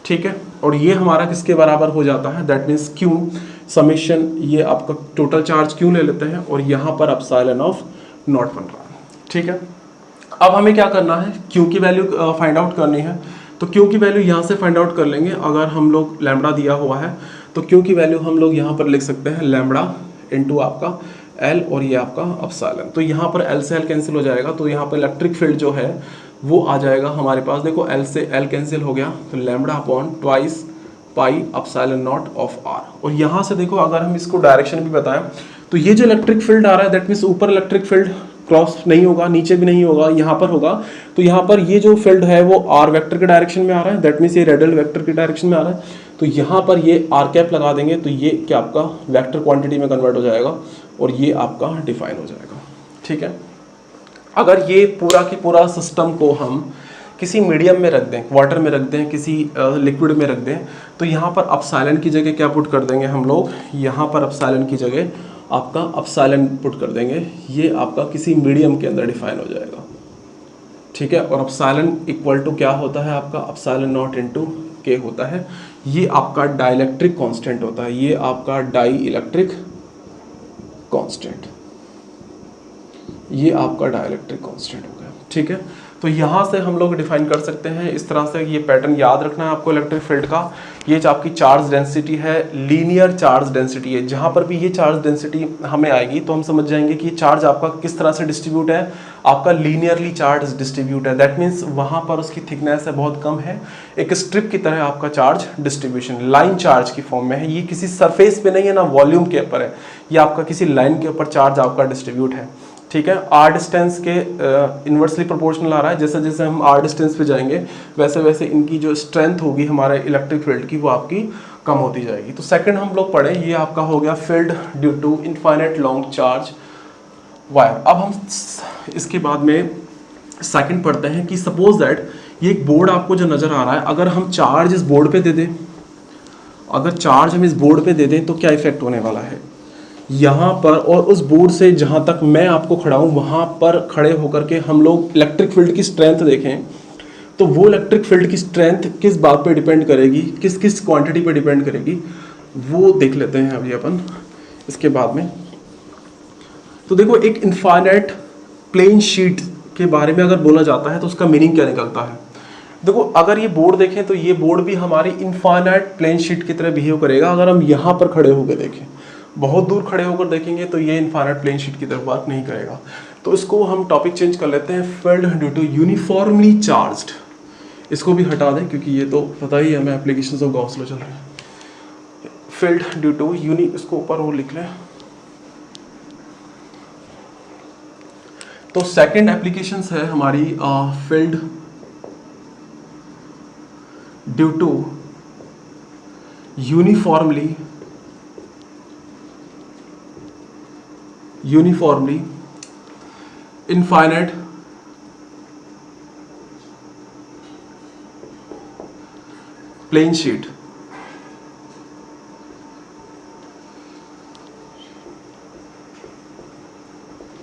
ठीक है, और ये हमारा किसके बराबर हो जाता है, दैट मीन्स Q समेशन, ये आपका टोटल चार्ज Q ले लेते हैं, और यहाँ पर एप्सिलॉन ऑफ नॉट बन रहा है। ठीक है, अब हमें क्या करना है, Q की वैल्यू फाइंड आउट करनी है। तो Q की वैल्यू यहाँ से फाइंड आउट कर लेंगे। अगर हम लोग लैम्बडा दिया हुआ है तो Q की वैल्यू हम लोग यहाँ पर लिख सकते हैं लैम्बडा इंटू आपका L, और ये आपका एप्सिलॉन। तो यहाँ पर L से L कैंसिल हो जाएगा, तो यहाँ पर इलेक्ट्रिक फील्ड जो है वो आ जाएगा हमारे पास। देखो L से L कैंसिल हो गया, तो lambda upon twice pi epsilon not of R। और यहाँ से देखो अगर हम इसको डायरेक्शन भी बताएं तो ये जो इलेक्ट्रिक फील्ड आ रहा है, दैट मीन्स ऊपर इलेक्ट्रिक फील्ड क्रॉस नहीं होगा, नीचे भी नहीं होगा, यहाँ पर होगा। तो यहाँ पर ये जो फील्ड है वो r वेक्टर के डायरेक्शन में आ रहा है, दैट मीन्स ये रेडियल वेक्टर के डायरेक्शन में आ रहा है। तो यहाँ पर ये r कैप लगा देंगे, तो ये क्या आपका वेक्टर क्वांटिटी में कन्वर्ट हो जाएगा, और ये आपका डिफाइन हो जाएगा। ठीक है, अगर ये पूरा की पूरा सिस्टम को हम किसी मीडियम में रख दें, वाटर में रख दें, किसी लिक्विड में रख दें, तो यहाँ पर एप्सिलॉन की जगह क्या पुट कर देंगे हम लोग, यहाँ पर एप्सिलॉन की जगह आपका एप्सिलॉन पुट कर देंगे। ये आपका किसी मीडियम के अंदर डिफाइन हो जाएगा। ठीक है, और एप्सिलॉन इक्वल टू क्या होता है आपका, एप्सिलॉन नॉट इनटू के होता है। ये आपका डाइलेक्ट्रिक कांस्टेंट होता है, ये आपका डाई इलेक्ट्रिक कांस्टेंट, ये आपका डाइलेक्ट्रिक कांस्टेंट हो गया। ठीक है, तो यहाँ से हम लोग डिफाइन कर सकते हैं इस तरह से। ये पैटर्न याद रखना है आपको इलेक्ट्रिक फील्ड का। ये जो आपकी चार्ज डेंसिटी है, लीनियर चार्ज डेंसिटी है। जहाँ पर भी ये चार्ज डेंसिटी हमें आएगी तो हम समझ जाएंगे कि ये चार्ज आपका किस तरह से डिस्ट्रीब्यूट है, आपका लीनियरली चार्ज डिस्ट्रीब्यूट है। दैट मीन्स वहाँ पर उसकी थिकनेस है बहुत कम है, एक स्ट्रिप की तरह आपका चार्ज डिस्ट्रीब्यूशन लाइन चार्ज की फॉर्म में है। ये किसी सरफेस पे नहीं है ना वॉल्यूम के ऊपर है, ये आपका किसी लाइन के ऊपर चार्ज आपका डिस्ट्रीब्यूट है। ठीक है, आर डिस्टेंस के इन्वर्सली प्रोपोर्शनल आ रहा है। जैसे जैसे हम आर डिस्टेंस पे जाएंगे वैसे वैसे इनकी जो स्ट्रेंथ होगी हमारे इलेक्ट्रिक फील्ड की वो आपकी कम होती जाएगी। तो सेकंड हम लोग पढ़े, ये आपका हो गया field due to infinite long charge wire. अब हम इसके बाद में सेकंड पढ़ते हैं कि सपोज दैट ये एक बोर्ड आपको जो नज़र आ रहा है, अगर हम चार्ज इस बोर्ड पे दे दें, अगर चार्ज हम इस बोर्ड पे दे दें तो क्या इफेक्ट होने वाला है यहाँ पर, और उस बोर्ड से जहाँ तक मैं आपको खड़ा हूँ वहाँ पर खड़े होकर के हम लोग इलेक्ट्रिक फील्ड की स्ट्रेंथ देखें, तो वो इलेक्ट्रिक फील्ड की स्ट्रेंथ किस बात पे डिपेंड करेगी, किस किस क्वांटिटी पे डिपेंड करेगी, वो देख लेते हैं अभी अपन इसके बाद में। तो देखो एक इनफाइनाइट प्लेन शीट के बारे में अगर बोला जाता है तो उसका मीनिंग क्या निकलता है। देखो अगर ये बोर्ड देखें तो ये बोर्ड भी हमारी इनफाइनाइट प्लेन शीट की तरह बिहेव करेगा। अगर हम यहाँ पर खड़े होकर देखें, बहुत दूर खड़े होकर देखेंगे तो ये इनफाइनाइट प्लेन शीट की तरफ बात नहीं करेगा। तो इसको हम टॉपिक चेंज कर लेते हैं, field due to uniformly charged. इसको भी हटा दें क्योंकि ये तो पता ही है हमें, एप्लीकेशंस ऑफ गॉस लॉ चल रहे हैं। फील्ड ड्यू टू इसको ऊपर वो लिख लें। तो सेकंड एप्लीकेशंस है हमारी field due to uniformly infinite plane sheet.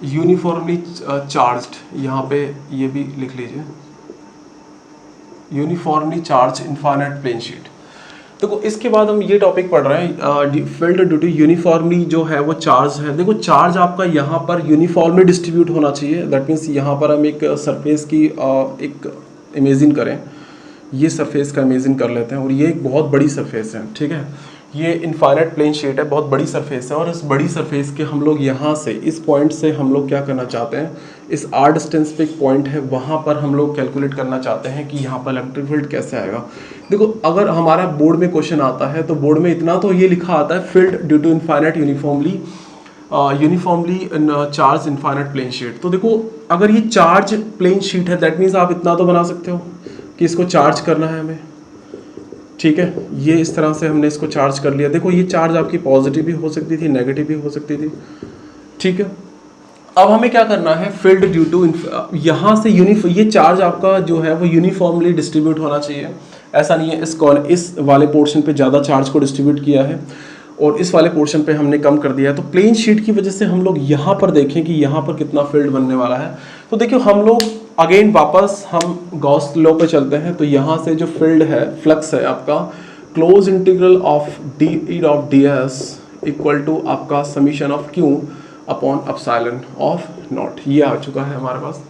Uniformly charged, यहाँ पे ये भी लिख लीजिए, uniformly charge infinite plane sheet. देखो इसके बाद हम ये टॉपिक पढ़ रहे हैं, फील्ड ड्यू टू यूनिफॉर्मली जो है वो चार्ज है। देखो चार्ज आपका यहाँ पर यूनिफॉर्मली डिस्ट्रीब्यूट होना चाहिए। दैट मीन्स यहाँ पर हम एक सरफेस की एक इमेजिन करें, ये सरफेस का इमेजिन कर लेते हैं, और ये एक बहुत बड़ी सरफेस है। ठीक है, ये इनफाइनाइट प्लेन शीट है, बहुत बड़ी सरफेस है और इस बड़ी सरफेस के हम लोग यहाँ से इस पॉइंट से हम लोग क्या करना चाहते हैं, इस r डिस्टेंस पे एक पॉइंट है वहाँ पर हम लोग कैलकुलेट करना चाहते हैं कि यहाँ पर इलेक्ट्रिक फील्ड कैसे आएगा। देखो अगर हमारा बोर्ड में क्वेश्चन आता है तो बोर्ड में इतना तो ये लिखा आता है, field due to infinite uniformly charge infinite plane sheet. तो देखो अगर ये चार्ज प्लेन शीट है दैट मीन्स आप इतना तो बना सकते हो कि इसको चार्ज करना है हमें, ठीक है। ये इस तरह से हमने इसको चार्ज कर लिया। देखो ये चार्ज आपकी पॉजिटिव भी हो सकती थी, नेगेटिव भी हो सकती थी, ठीक है। अब हमें क्या करना है, फील्ड ड्यू टू यहाँ से ये चार्ज आपका जो है वो यूनिफॉर्मली डिस्ट्रीब्यूट होना चाहिए। ऐसा नहीं है इस वाले पोर्शन पे ज़्यादा चार्ज को डिस्ट्रीब्यूट किया है और इस वाले पोर्शन पे हमने कम कर दिया है। तो प्लेन शीट की वजह से हम लोग यहाँ पर देखें कि यहाँ पर कितना फील्ड बनने वाला है। तो देखिए हम लोग अगेन वापस हम गॉस लॉ पे चलते हैं। तो यहाँ से जो फील्ड है, फ्लक्स है आपका, close integral of D of D S equal to आपका summation of Q upon epsilon of naught, ये आ चुका है हमारे पास।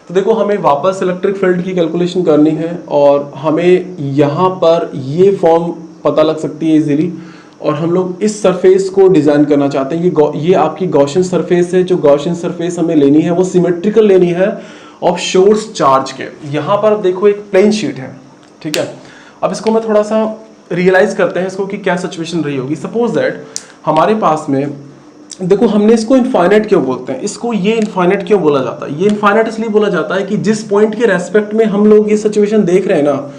तो देखो हमें वापस इलेक्ट्रिक फील्ड की कैलकुलेशन करनी है और हमें यहाँ पर ये फॉर्म पता लग सकती है इजीली, और हम लोग इस सरफेस को डिज़ाइन करना चाहते हैं। ये आपकी गॉसियन सरफेस है। जो गॉसियन सरफेस हमें लेनी है वो सिमेट्रिकल लेनी है ऑफ सोर्स चार्ज के। यहाँ पर देखो एक प्लेन शीट है, ठीक है। अब इसको मैं थोड़ा सा रियलाइज करते हैं इसको कि क्या सिचुएशन रही होगी। सपोज दैट हमारे पास में, देखो हमने इसको इनफाइनाइट क्यों बोलते हैं, इसको ये इनफाइनाइट क्यों बोला जाता है, ये इनफाइनाइट इसलिए बोला जाता है कि जिस पॉइंट के रेस्पेक्ट में हम लोग ये सिचुएशन देख रहे हैं ना,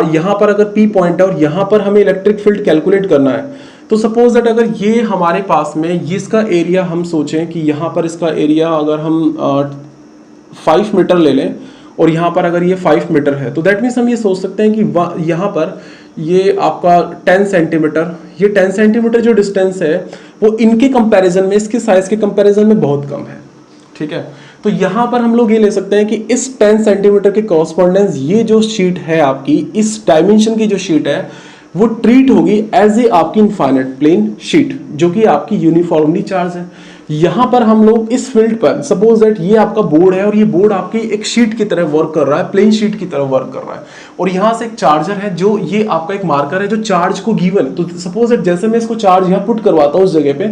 यहाँ पर अगर P पॉइंट है और यहाँ पर हमें इलेक्ट्रिक फील्ड कैलकुलेट करना है, तो सपोज दैट अगर ये हमारे पास में ये इसका एरिया हम सोचें कि यहाँ पर इसका एरिया अगर हम 5 मीटर ले लें और यहाँ पर अगर ये 5 मीटर है, तो दैट मीन्स हम ये सोच सकते हैं कि यहाँ पर ये आपका 10 सेंटीमीटर, ये 10 सेंटीमीटर जो डिस्टेंस है वो इनके कंपैरिजन में, इसके साइज के कंपैरिजन में बहुत कम है, ठीक है। तो यहाँ पर हम लोग ये ले सकते हैं कि इस 10 सेंटीमीटर के कॉरस्पॉन्डेंस ये जो शीट है आपकी, इस डायमेंशन की जो शीट है वो ट्रीट होगी एज ए आपकी इनफाइनाइट प्लेन शीट जो कि आपकी यूनिफॉर्मली चार्ज है। यहाँ पर हम लोग इस फील्ड पर, सपोज दैट ये आपका बोर्ड है और ये बोर्ड आपकी एक शीट की तरह वर्क कर रहा है, प्लेन शीट की तरह वर्क कर रहा है, और यहाँ से एक चार्जर है जो ये आपका एक मार्कर है जो चार्ज को गिवन, तो सपोज दैट जैसे मैं इसको चार्ज यहाँ पुट करवाता हूँ उस जगह पे,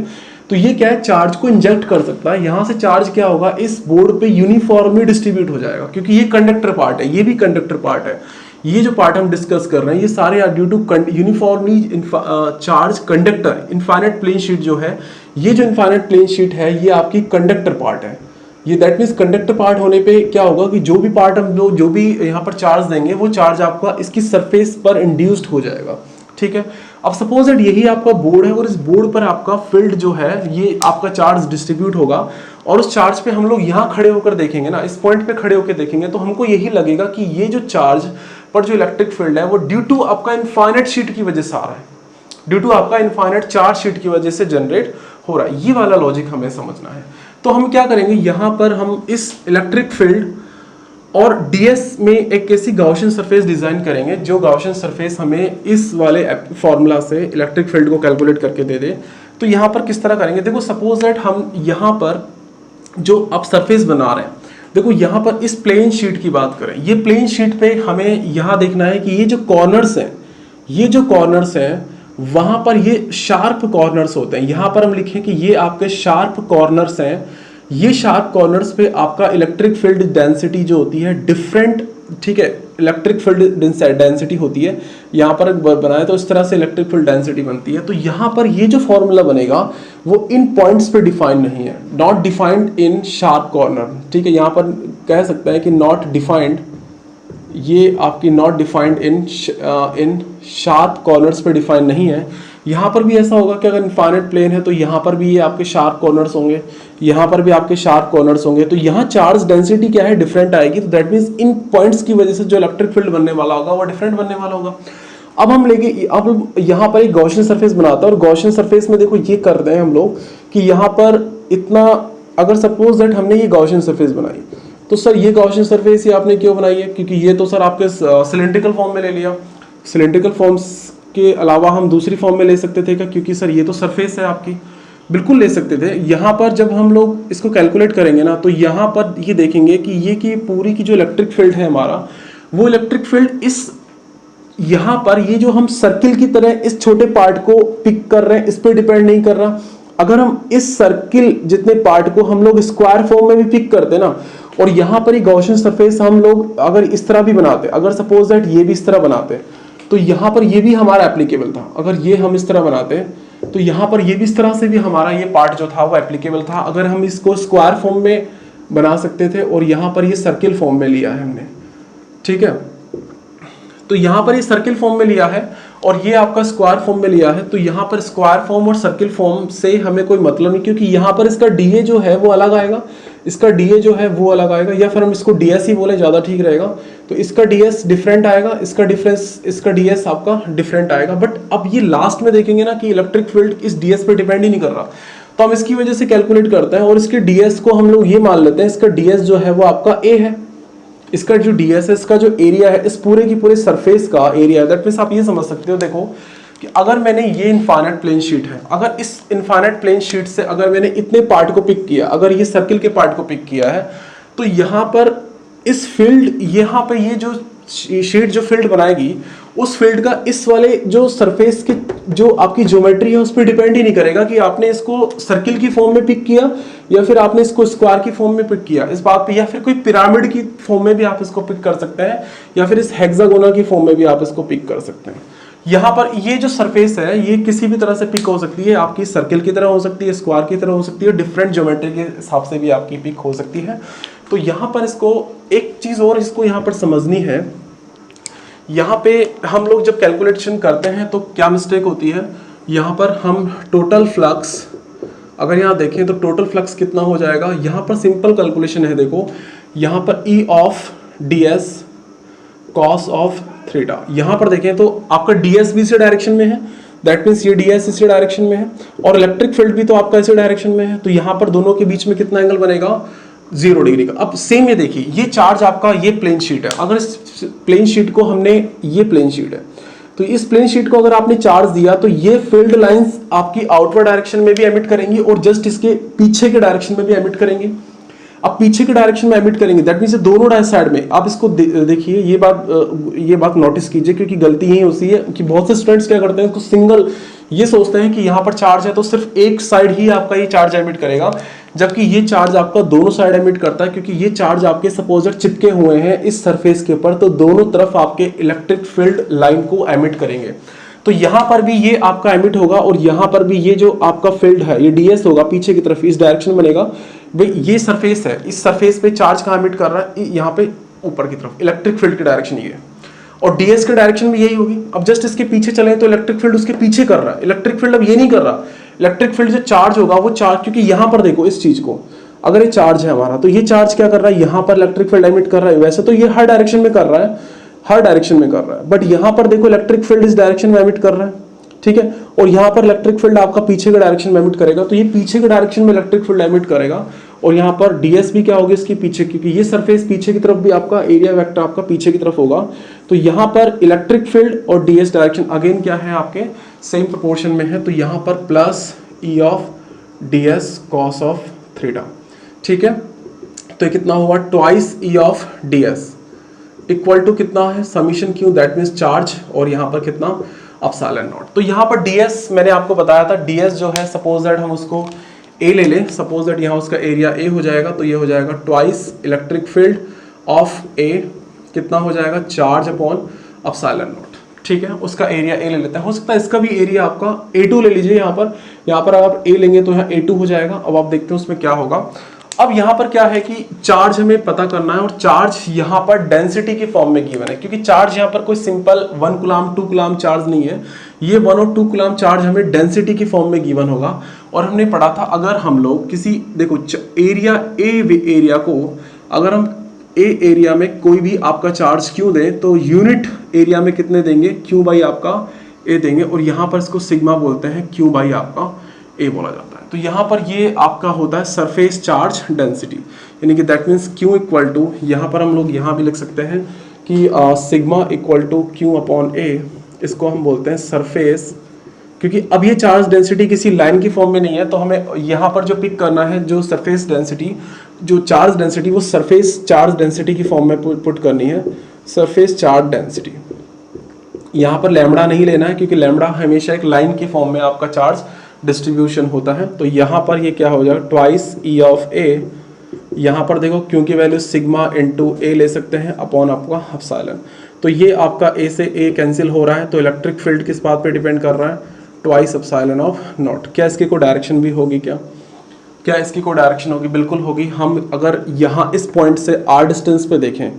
तो ये क्या है, चार्ज को इंजेक्ट कर सकता है। यहाँ से चार्ज क्या होगा, इस बोर्ड पे यूनिफॉर्मली डिस्ट्रीब्यूट हो जाएगा, क्योंकि ये कंडक्टर पार्ट है, ये भी कंडक्टर पार्ट है। ये जो पार्ट हम डिस्कस कर रहे हैं ये सारे are due to uniformly charge conductor. Infinite plane sheet जो है, ये जो इनफाइनाइट प्लेन शीट है ये आपकी कंडक्टर पार्ट है। ये दैट मीन्स कंडक्टर पार्ट होने पे क्या होगा कि जो भी पार्ट हम लोग जो भी यहाँ पर चार्ज देंगे वो चार्ज आपका इसकी सरफेस पर इंड्यूस्ड हो जाएगा, ठीक है। अब सपोज दैट यही आपका बोर्ड है और इस बोर्ड पर आपका फील्ड जो है ये आपका चार्ज डिस्ट्रीब्यूट होगा, और उस चार्ज पे हम लोग यहाँ खड़े होकर देखेंगे ना, इस पॉइंट पे खड़े होकर देखेंगे तो हमको यही लगेगा कि ये जो चार्ज पर जो इलेक्ट्रिक फील्ड है वो ड्यू टू आपका इनफाइनाइट शीट की वजह से आ रहा है, ड्यू टू आपका इनफाइनाइट चार्ज शीट की वजह से जनरेट हो रहा है। ये वाला लॉजिक हमें समझना है। तो हम क्या करेंगे, यहाँ पर हम इस इलेक्ट्रिक फील्ड और डीएस में एक ऐसी गॉसियन सरफेस डिजाइन करेंगे जो गॉसियन सरफेस हमें इस वाले फॉर्मूला से इलेक्ट्रिक फील्ड को कैलकुलेट करके दे दे। तो यहाँ पर किस तरह करेंगे, देखो सपोज दैट हम यहाँ पर जो अब सरफेस बना रहे हैं, देखो यहाँ पर इस प्लेन शीट की बात करें, ये प्लेन शीट पे हमें यहाँ देखना है कि ये जो कॉर्नर्स हैं, ये जो कॉर्नर्स हैं वहां पर ये शार्प कॉर्नर्स होते हैं। यहाँ पर हम लिखें कि ये आपके शार्प कॉर्नर्स हैं। ये शार्प कॉर्नर्स पे आपका इलेक्ट्रिक फील्ड डेंसिटी जो होती है डिफरेंट, ठीक है, इलेक्ट्रिक फील्ड डेंसिटी होती है। यहाँ पर बनाए तो इस तरह से इलेक्ट्रिक फील्ड डेंसिटी बनती है। तो यहाँ पर ये जो फॉर्मूला बनेगा वो इन पॉइंट्स पे डिफाइंड नहीं है, not defined in sharp corner, ठीक है। यहाँ पर कह सकते हैं कि नॉट डिफाइंड, ये आपकी not defined in sharp corners पे डिफाइन नहीं है। यहाँ पर भी ऐसा होगा कि अगर इनफाइनाइट प्लेन है तो यहाँ पर भी ये आपके शार्प कॉर्नर्स होंगे, यहाँ पर भी आपके शार्प कॉर्नर्स होंगे। तो यहाँ चार्ज डेंसिटी क्या है, डिफरेंट आएगी। तो दैट मीन्स इन पॉइंट्स की वजह से जो इलेक्ट्रिक फील्ड बनने वाला होगा वो डिफरेंट बनने वाला होगा। अब हम लेंगे, अब यहाँ पर एक गॉसियन सरफेस बनाता है और गॉसियन सरफेस में देखो ये करते हैं हम लोग कि यहाँ पर इतना, अगर सपोज दैट हमने ये गॉसियन सरफेस बनाई, तो सर ये गॉसियन सरफेस ही आपने क्यों बनाई है, क्योंकि ये तो सर आपके सिलेंड्रिकल फॉर्म में ले लिया। सिलेंड्रिकल फॉर्म्स के अलावा हम दूसरी फॉर्म में ले सकते थे क्या, क्योंकि सर ये तो सरफेस है आपकी, बिल्कुल ले सकते थे। यहाँ पर जब हम लोग इसको कैलकुलेट करेंगे ना, तो यहाँ पर ये देखेंगे कि ये की पूरी की जो इलेक्ट्रिक फील्ड है हमारा, वो इलेक्ट्रिक फील्ड इस यहाँ पर ये जो हम सर्किल की तरह इस छोटे पार्ट को पिक कर रहे हैं, इस पर डिपेंड नहीं कर रहा। अगर हम इस सर्किल जितने पार्ट को हम लोग स्क्वायर फॉर्म में भी पिक करते ना, और यहाँ पर ये गॉसियन सरफेस हम लोग अगर इस तरह भी बनाते, अगर सपोज दैट ये भी इस तरह बनाते, तो यहाँ पर ये भी हमारा एप्लीकेबल था। अगर ये हम इस तरह बनाते तो यहाँ पर ये भी इस तरह से भी हमारा ये पार्ट जो था वो एप्लीकेबल था। अगर हम इसको स्क्वायर फॉर्म में बना सकते थे, और यहाँ पर ये सर्किल फॉर्म में लिया है हमने, ठीक है। तो यहाँ पर ये सर्किल फॉर्म में लिया है और ये आपका स्क्वायर फॉर्म में लिया है। तो यहाँ पर स्क्वायर फॉर्म और सर्किल फॉर्म से हमें कोई मतलब नहीं, क्योंकि यहाँ पर इसका डीए जो है वो अलग आएगा, इसका डीए जो है वो अलग आएगा, या फिर हम इसको डीएस ही बोले ज़्यादा ठीक रहेगा। तो इसका डीएस डिफरेंट आएगा, इसका डीएस आपका डिफरेंट आएगा। बट अब ये लास्ट में देखेंगे ना कि इलेक्ट्रिक फील्ड इस डीएस पे डिपेंड ही नहीं कर रहा, तो हम इसकी वजह से कैलकुलेट करते हैं और इसके डीएस को हम लोग ये मान लेते हैं, इसका डीएस जो है वो आपका ए है। इसका जो डीएस है, इसका जो एरिया है, इस पूरे की पूरे सरफेस का एरिया है। दैट मीन्स आप ये समझ सकते हो, देखो कि अगर मैंने ये इनफाइनाइट प्लेन शीट है, अगर इस इनफाइनाइट प्लेन शीट से अगर मैंने इतने पार्ट को पिक किया, अगर ये सर्किल के पार्ट को पिक किया है, तो यहाँ पर इस फील्ड, यहाँ पे ये जो शीट जो फील्ड बनाएगी, उस फील्ड का इस वाले जो सरफेस के जो आपकी ज्योमेट्री है उस पर डिपेंड ही नहीं करेगा कि आपने इसको सर्किल की फॉर्म में पिक किया या फिर आपने इसको स्क्वायर की फॉर्म में पिक किया, इस बात पे, या फिर कोई पिरामिड की फॉर्म में भी आप इसको पिक कर सकते हैं, या फिर इस हेक्सागोनल की फॉर्म में भी आप इसको पिक कर सकते हैं। यहाँ पर ये जो सरफेस है ये किसी भी तरह से पिक हो सकती है, आपकी सर्किल की तरह हो सकती है, स्क्वायर की तरह हो सकती है, डिफरेंट ज्योमेट्री के हिसाब से भी आपकी पिक हो सकती है। तो यहाँ पर इसको एक चीज़ और इसको यहाँ पर समझनी है, यहाँ पे हम लोग जब कैलकुलेशन करते हैं तो क्या मिस्टेक होती है, यहाँ पर हम टोटल फ्लक्स अगर यहाँ देखें तो टोटल फ्लक्स कितना हो जाएगा, यहाँ पर सिंपल कैलकुलेशन है, देखो यहाँ पर E of ds cos of theta, यहाँ पर देखें तो आपका ds भी इसी डायरेक्शन में है, दैट मीन्स ये ds इसी डायरेक्शन में है, और इलेक्ट्रिक फील्ड भी तो आपका इसी डायरेक्शन में है। तो यहाँ पर दोनों के बीच में कितना एंगल बनेगा, 0 डिग्री का। अब सेम ये देखिए, ये चार्ज आपका ये प्लेन शीट है, अगर इस प्लेन शीट को हमने, ये प्लेन शीट है, तो इस प्लेन शीट को अगर आपने चार्ज दिया तो ये फील्ड लाइंस आपकी आउटवर्ड डायरेक्शन में भी एमिट करेंगी और जस्ट इसके पीछे के डायरेक्शन में भी एमिट करेंगे। अब पीछे के डायरेक्शन में एमिट करेंगे, दैट मीन्स दोनों साइड में। आप इसको देखिए, ये बात नोटिस कीजिए, क्योंकि गलती यही होती है कि बहुत से स्टूडेंट्स क्या करते हैं, इसको सिंगल ये सोचते हैं कि यहाँ पर चार्ज है तो सिर्फ एक साइड ही आपका ये चार्ज एमिट करेगा, जबकि ये चार्ज आपका दोनों साइड एमिट करता है, क्योंकि ये चार्ज आपके सपोज चिपके हुए हैं इस सरफेस के ऊपर, तो दोनों तरफ आपके इलेक्ट्रिक फील्ड लाइन को एमिट करेंगे। तो यहाँ पर भी ये आपका एमिट होगा और यहाँ पर भी ये जो आपका फील्ड है ये ds होगा, पीछे की तरफ इस डायरेक्शन बनेगा। भाई ये सरफेस है, इस सरफेस पे चार्ज कहाँ एमिट कर रहा है, यहाँ पे ऊपर की तरफ, इलेक्ट्रिक फील्ड की डायरेक्शन ये, और ds की डायरेक्शन भी यही होगी। अब जस्ट इसके पीछे चले तो इलेक्ट्रिक फील्ड उसके पीछे कर रहा है, इलेक्ट्रिक फील्ड अब ये नहीं कर रहा। इलेक्ट्रिक फील्ड जो चार्ज होगा वो चार्ज, क्योंकि यहाँ पर देखो इस चीज को, अगर ये चार्ज है हमारा, तो ये चार्ज क्या कर रहा है, यहाँ पर इलेक्ट्रिक फील्ड एमिट कर रहा है। वैसे तो ये हर डायरेक्शन में कर रहा है, हर डायरेक्शन में कर रहा है, बट यहाँ पर देखो इलेक्ट्रिक फील्ड इस डायरेक्शन में एमिट कर रहा है, ठीक है, और यहाँ पर इलेक्ट्रिक फील्ड आपका पीछे के डायरेक्शन में एमिट करेगा। तो ये पीछे के डायरेक्शन में इलेक्ट्रिक फील्ड एमिट करेगा, और यहाँ पर ds भी क्या होगा इसके पीछे, क्योंकि ये सरफेस पीछे की तरफ भी आपका एरिया वेक्टर आपका पीछे की तरफ होगा। तो यहाँ पर इलेक्ट्रिक फील्ड और ds डायरेक्शन अगेन क्या है, आपके सेम प्रोपोर्शन में है। तो यहाँ पर plus E of ds cos of theta, ठीक है। तो ये कितना हुआ, twice E of ds equal to कितना है, summation q, that means charge, और यहाँ पर कितना, एप्सिलॉन नॉट। तो यहाँ पर ds मैंने आपको बताया था, ds जो है सपोज दैट हम उसको a ले लें, सपोज दैट यहाँ उसका एरिया a हो जाएगा, तो ये हो जाएगा twice electric field of a, कितना हो जाएगा, चार्ज अपॉन एप्सिलॉन नॉट, ठीक है। उसका एरिया a ले लेते हैं, हो सकता है इसका भी एरिया आपका a2 ले लीजिए। यहाँ पर अगर आप a लेंगे तो यहाँ a2 हो जाएगा। अब आप देखते हैं उसमें क्या होगा। अब यहाँ पर क्या है कि चार्ज हमें पता करना है, और चार्ज यहाँ पर डेंसिटी के फॉर्म में गिवन है, क्योंकि चार्ज यहाँ पर कोई सिंपल 1 कूलम 2 कूलम चार्ज नहीं है, ये 1 और 2 कूलम चार्ज हमें डेंसिटी के फॉर्म में गिवन होगा। और हमने पढ़ा था, अगर हम लोग किसी, देखो एरिया एरिया को अगर हम ए एरिया में कोई भी आपका चार्ज क्यू दें तो यूनिट एरिया में कितने देंगे, क्यू बाई आपका ए देंगे, और यहाँ पर इसको सिग्मा बोलते हैं, क्यू बाई आपका ए बोला जाता है। तो यहाँ पर ये आपका होता है सरफेस चार्ज डेंसिटी, यानी कि that means q equal to, यहाँ पर हम लोग यहाँ भी लिख सकते हैं कि sigma equal to Q upon A, इसको हम बोलते हैं सरफेस, क्योंकि अब ये चार्ज डेंसिटी किसी लाइन की फॉर्म में नहीं है, तो हमें यहाँ पर जो पिक करना है, जो सरफेस डेंसिटी, जो चार्ज डेंसिटी, वो सरफेस चार्ज डेंसिटी की फॉर्म में पुट करनी है, सरफेस चार्ज डेंसिटी, यहाँ पर लैम्बडा नहीं लेना है क्योंकि लैम्बडा हमेशा एक लाइन के फॉर्म में आपका चार्ज डिस्ट्रीब्यूशन होता है। तो यहाँ पर ये क्या हो जाएगा, ट्वाइस ई ऑफ ए, यहाँ पर देखो क्योंकि वैल्यू सिग्मा इंटू ए ले सकते हैं अपॉन आपका एप्सिलॉन। तो ये आपका ए से ए कैंसिल हो रहा है, तो इलेक्ट्रिक फील्ड किस बात पे डिपेंड कर रहा है, ट्वाइस एप्सिलॉन ऑफ नॉट। क्या इसकी कोई डायरेक्शन भी होगी, क्या इसकी कोई डायरेक्शन होगी, बिल्कुल होगी। हम अगर यहाँ इस पॉइंट से आर डिस्टेंस पे देखें,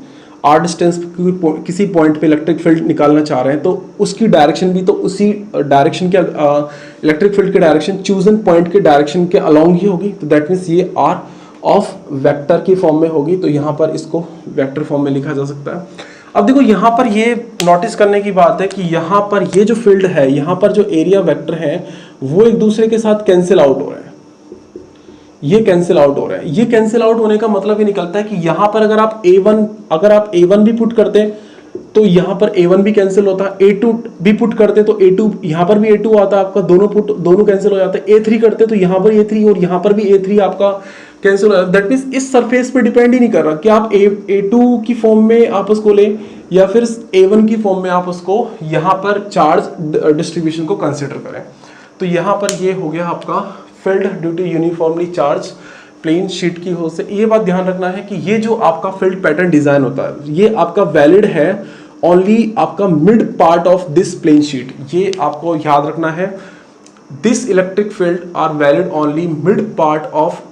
आर डिस्टेंस किसी पॉइंट पे इलेक्ट्रिक फील्ड निकालना चाह रहे हैं तो उसकी डायरेक्शन भी तो उसी डायरेक्शन के इलेक्ट्रिक फील्ड की डायरेक्शन चूजन पॉइंट के डायरेक्शन के अलोंग ही होगी। तो दैट मीन्स ये आर ऑफ वेक्टर की फॉर्म में होगी, तो यहाँ पर इसको वेक्टर फॉर्म में लिखा जा सकता है। अब देखो यहाँ पर ये नोटिस करने की बात है कि यहाँ पर ये जो फील्ड है, यहाँ पर जो एरिया वेक्टर है वो एक दूसरे के साथ कैंसिल आउट हो रहे हैं, ये कैंसिल आउट हो रहा है। ये कैंसिल आउट होने का मतलब ये निकलता है कि यहाँ पर अगर आप A1 भी पुट करते हैं तो यहाँ पर A1 भी कैंसिल होता है, A2 भी पुट करते तो A2 यहाँ पर भी A2 आता है आपका, दोनों कैंसिल हो जाते हैं। A3 करते तो यहाँ पर A3 और यहाँ पर भी A3 आपका कैंसिल हो जाता है। दैट मीन्स इस सरफेस पे डिपेंड ही नहीं कर रहा कि आप A2 की फॉर्म में आप उसको लें या फिर A1 की फॉर्म में आप उसको यहाँ पर चार्ज डिस्ट्रीब्यूशन को कंसिडर करें। तो यहाँ पर ये हो गया आपका field due to uniformly charge plane sheet की हो से। ये बात ध्यान रखना है कि ये जो आपका फील्ड पैटर्न डिजाइन होता है ये आपका वैलिड है ओनली आपका mid part of this plane sheet. ये आपको याद रखना है, this electric field are valid only mid part of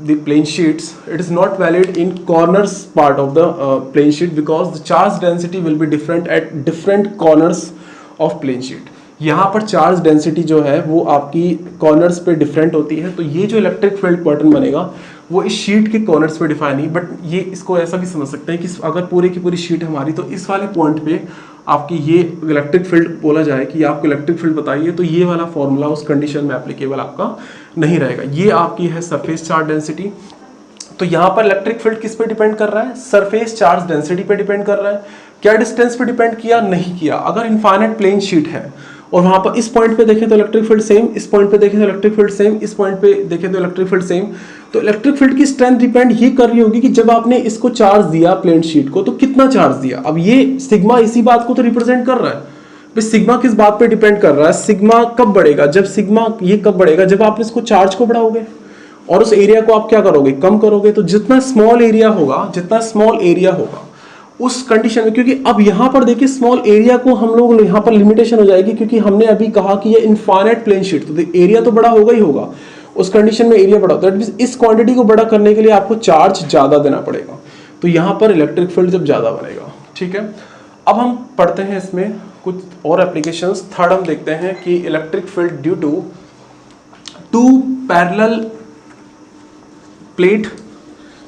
the plane sheets. It is not valid in corners part of the plane sheet because the charge density will be different at different corners of plane sheet. यहाँ पर चार्ज डेंसिटी जो है वो आपकी कॉर्नर्स पे डिफरेंट होती है। तो ये जो इलेक्ट्रिक फील्ड पैटर्न बनेगा वो इस शीट के कॉर्नर्स पे डिफाइन नहीं, बट ये इसको ऐसा भी समझ सकते हैं कि अगर पूरी की पूरी शीट हमारी तो इस वाले पॉइंट पे आपकी ये इलेक्ट्रिक फील्ड बोला जाए कि आपको इलेक्ट्रिक फील्ड बताइए, तो ये वाला फॉर्मूला उस कंडीशन में एप्लीकेबल आपका नहीं रहेगा। ये आपकी है सरफेस चार्ज डेंसिटी। तो यहाँ पर इलेक्ट्रिक फील्ड किस पे डिपेंड कर रहा है, सरफेस चार्ज डेंसिटी पे डिपेंड कर रहा है। क्या डिस्टेंस पे डिपेंड किया, नहीं किया। अगर इनफाइनाइट प्लेन शीट है और वहां पर इस पॉइंट पे देखें तो इलेक्ट्रिक फील्ड सेम, इस पॉइंट पे देखें तो इलेक्ट्रिक फील्ड सेम, इस पॉइंट पे देखें तो इलेक्ट्रिक फील्ड सेम, तो इलेक्ट्रिक फील्ड की स्ट्रेंथ डिपेंड ये कर रही होगी कि जब आपने इसको चार्ज दिया प्लेन शीट को तो कितना चार्ज दिया। अब ये सिग्मा इसी बात को तो रिप्रेजेंट कर रहा है। भाई सिग्मा किस बात पे डिपेंड कर रहा है, सिग्मा कब बढ़ेगा, जब सिग्मा ये कब बढ़ेगा, जब आप इसको चार्ज को बढ़ाओगे और उस एरिया को आप क्या करोगे, कम करोगे। तो जितना स्मॉल एरिया होगा उस कंडीशन में, क्योंकि अब यहां पर देखिए स्मॉल एरिया को हम लोग यहां पर लिमिटेशन हो जाएगी क्योंकि हमने अभी कहा कि ये इनफाइनाइट प्लेन शीट, तो एरिया तो बड़ा होगा ही होगा। उस कंडीशन में एरिया बड़ा, दैट मींस इस क्वांटिटी को बड़ा करने के लिए आपको चार्ज ज्यादा देना पड़ेगा। तो यहां पर इलेक्ट्रिक फील्ड जब ज्यादा बनेगा, ठीक है। अब हम पढ़ते हैं इसमें कुछ और एप्लीकेशंस। थर्ड हम देखते हैं कि electric field due to two parallel plate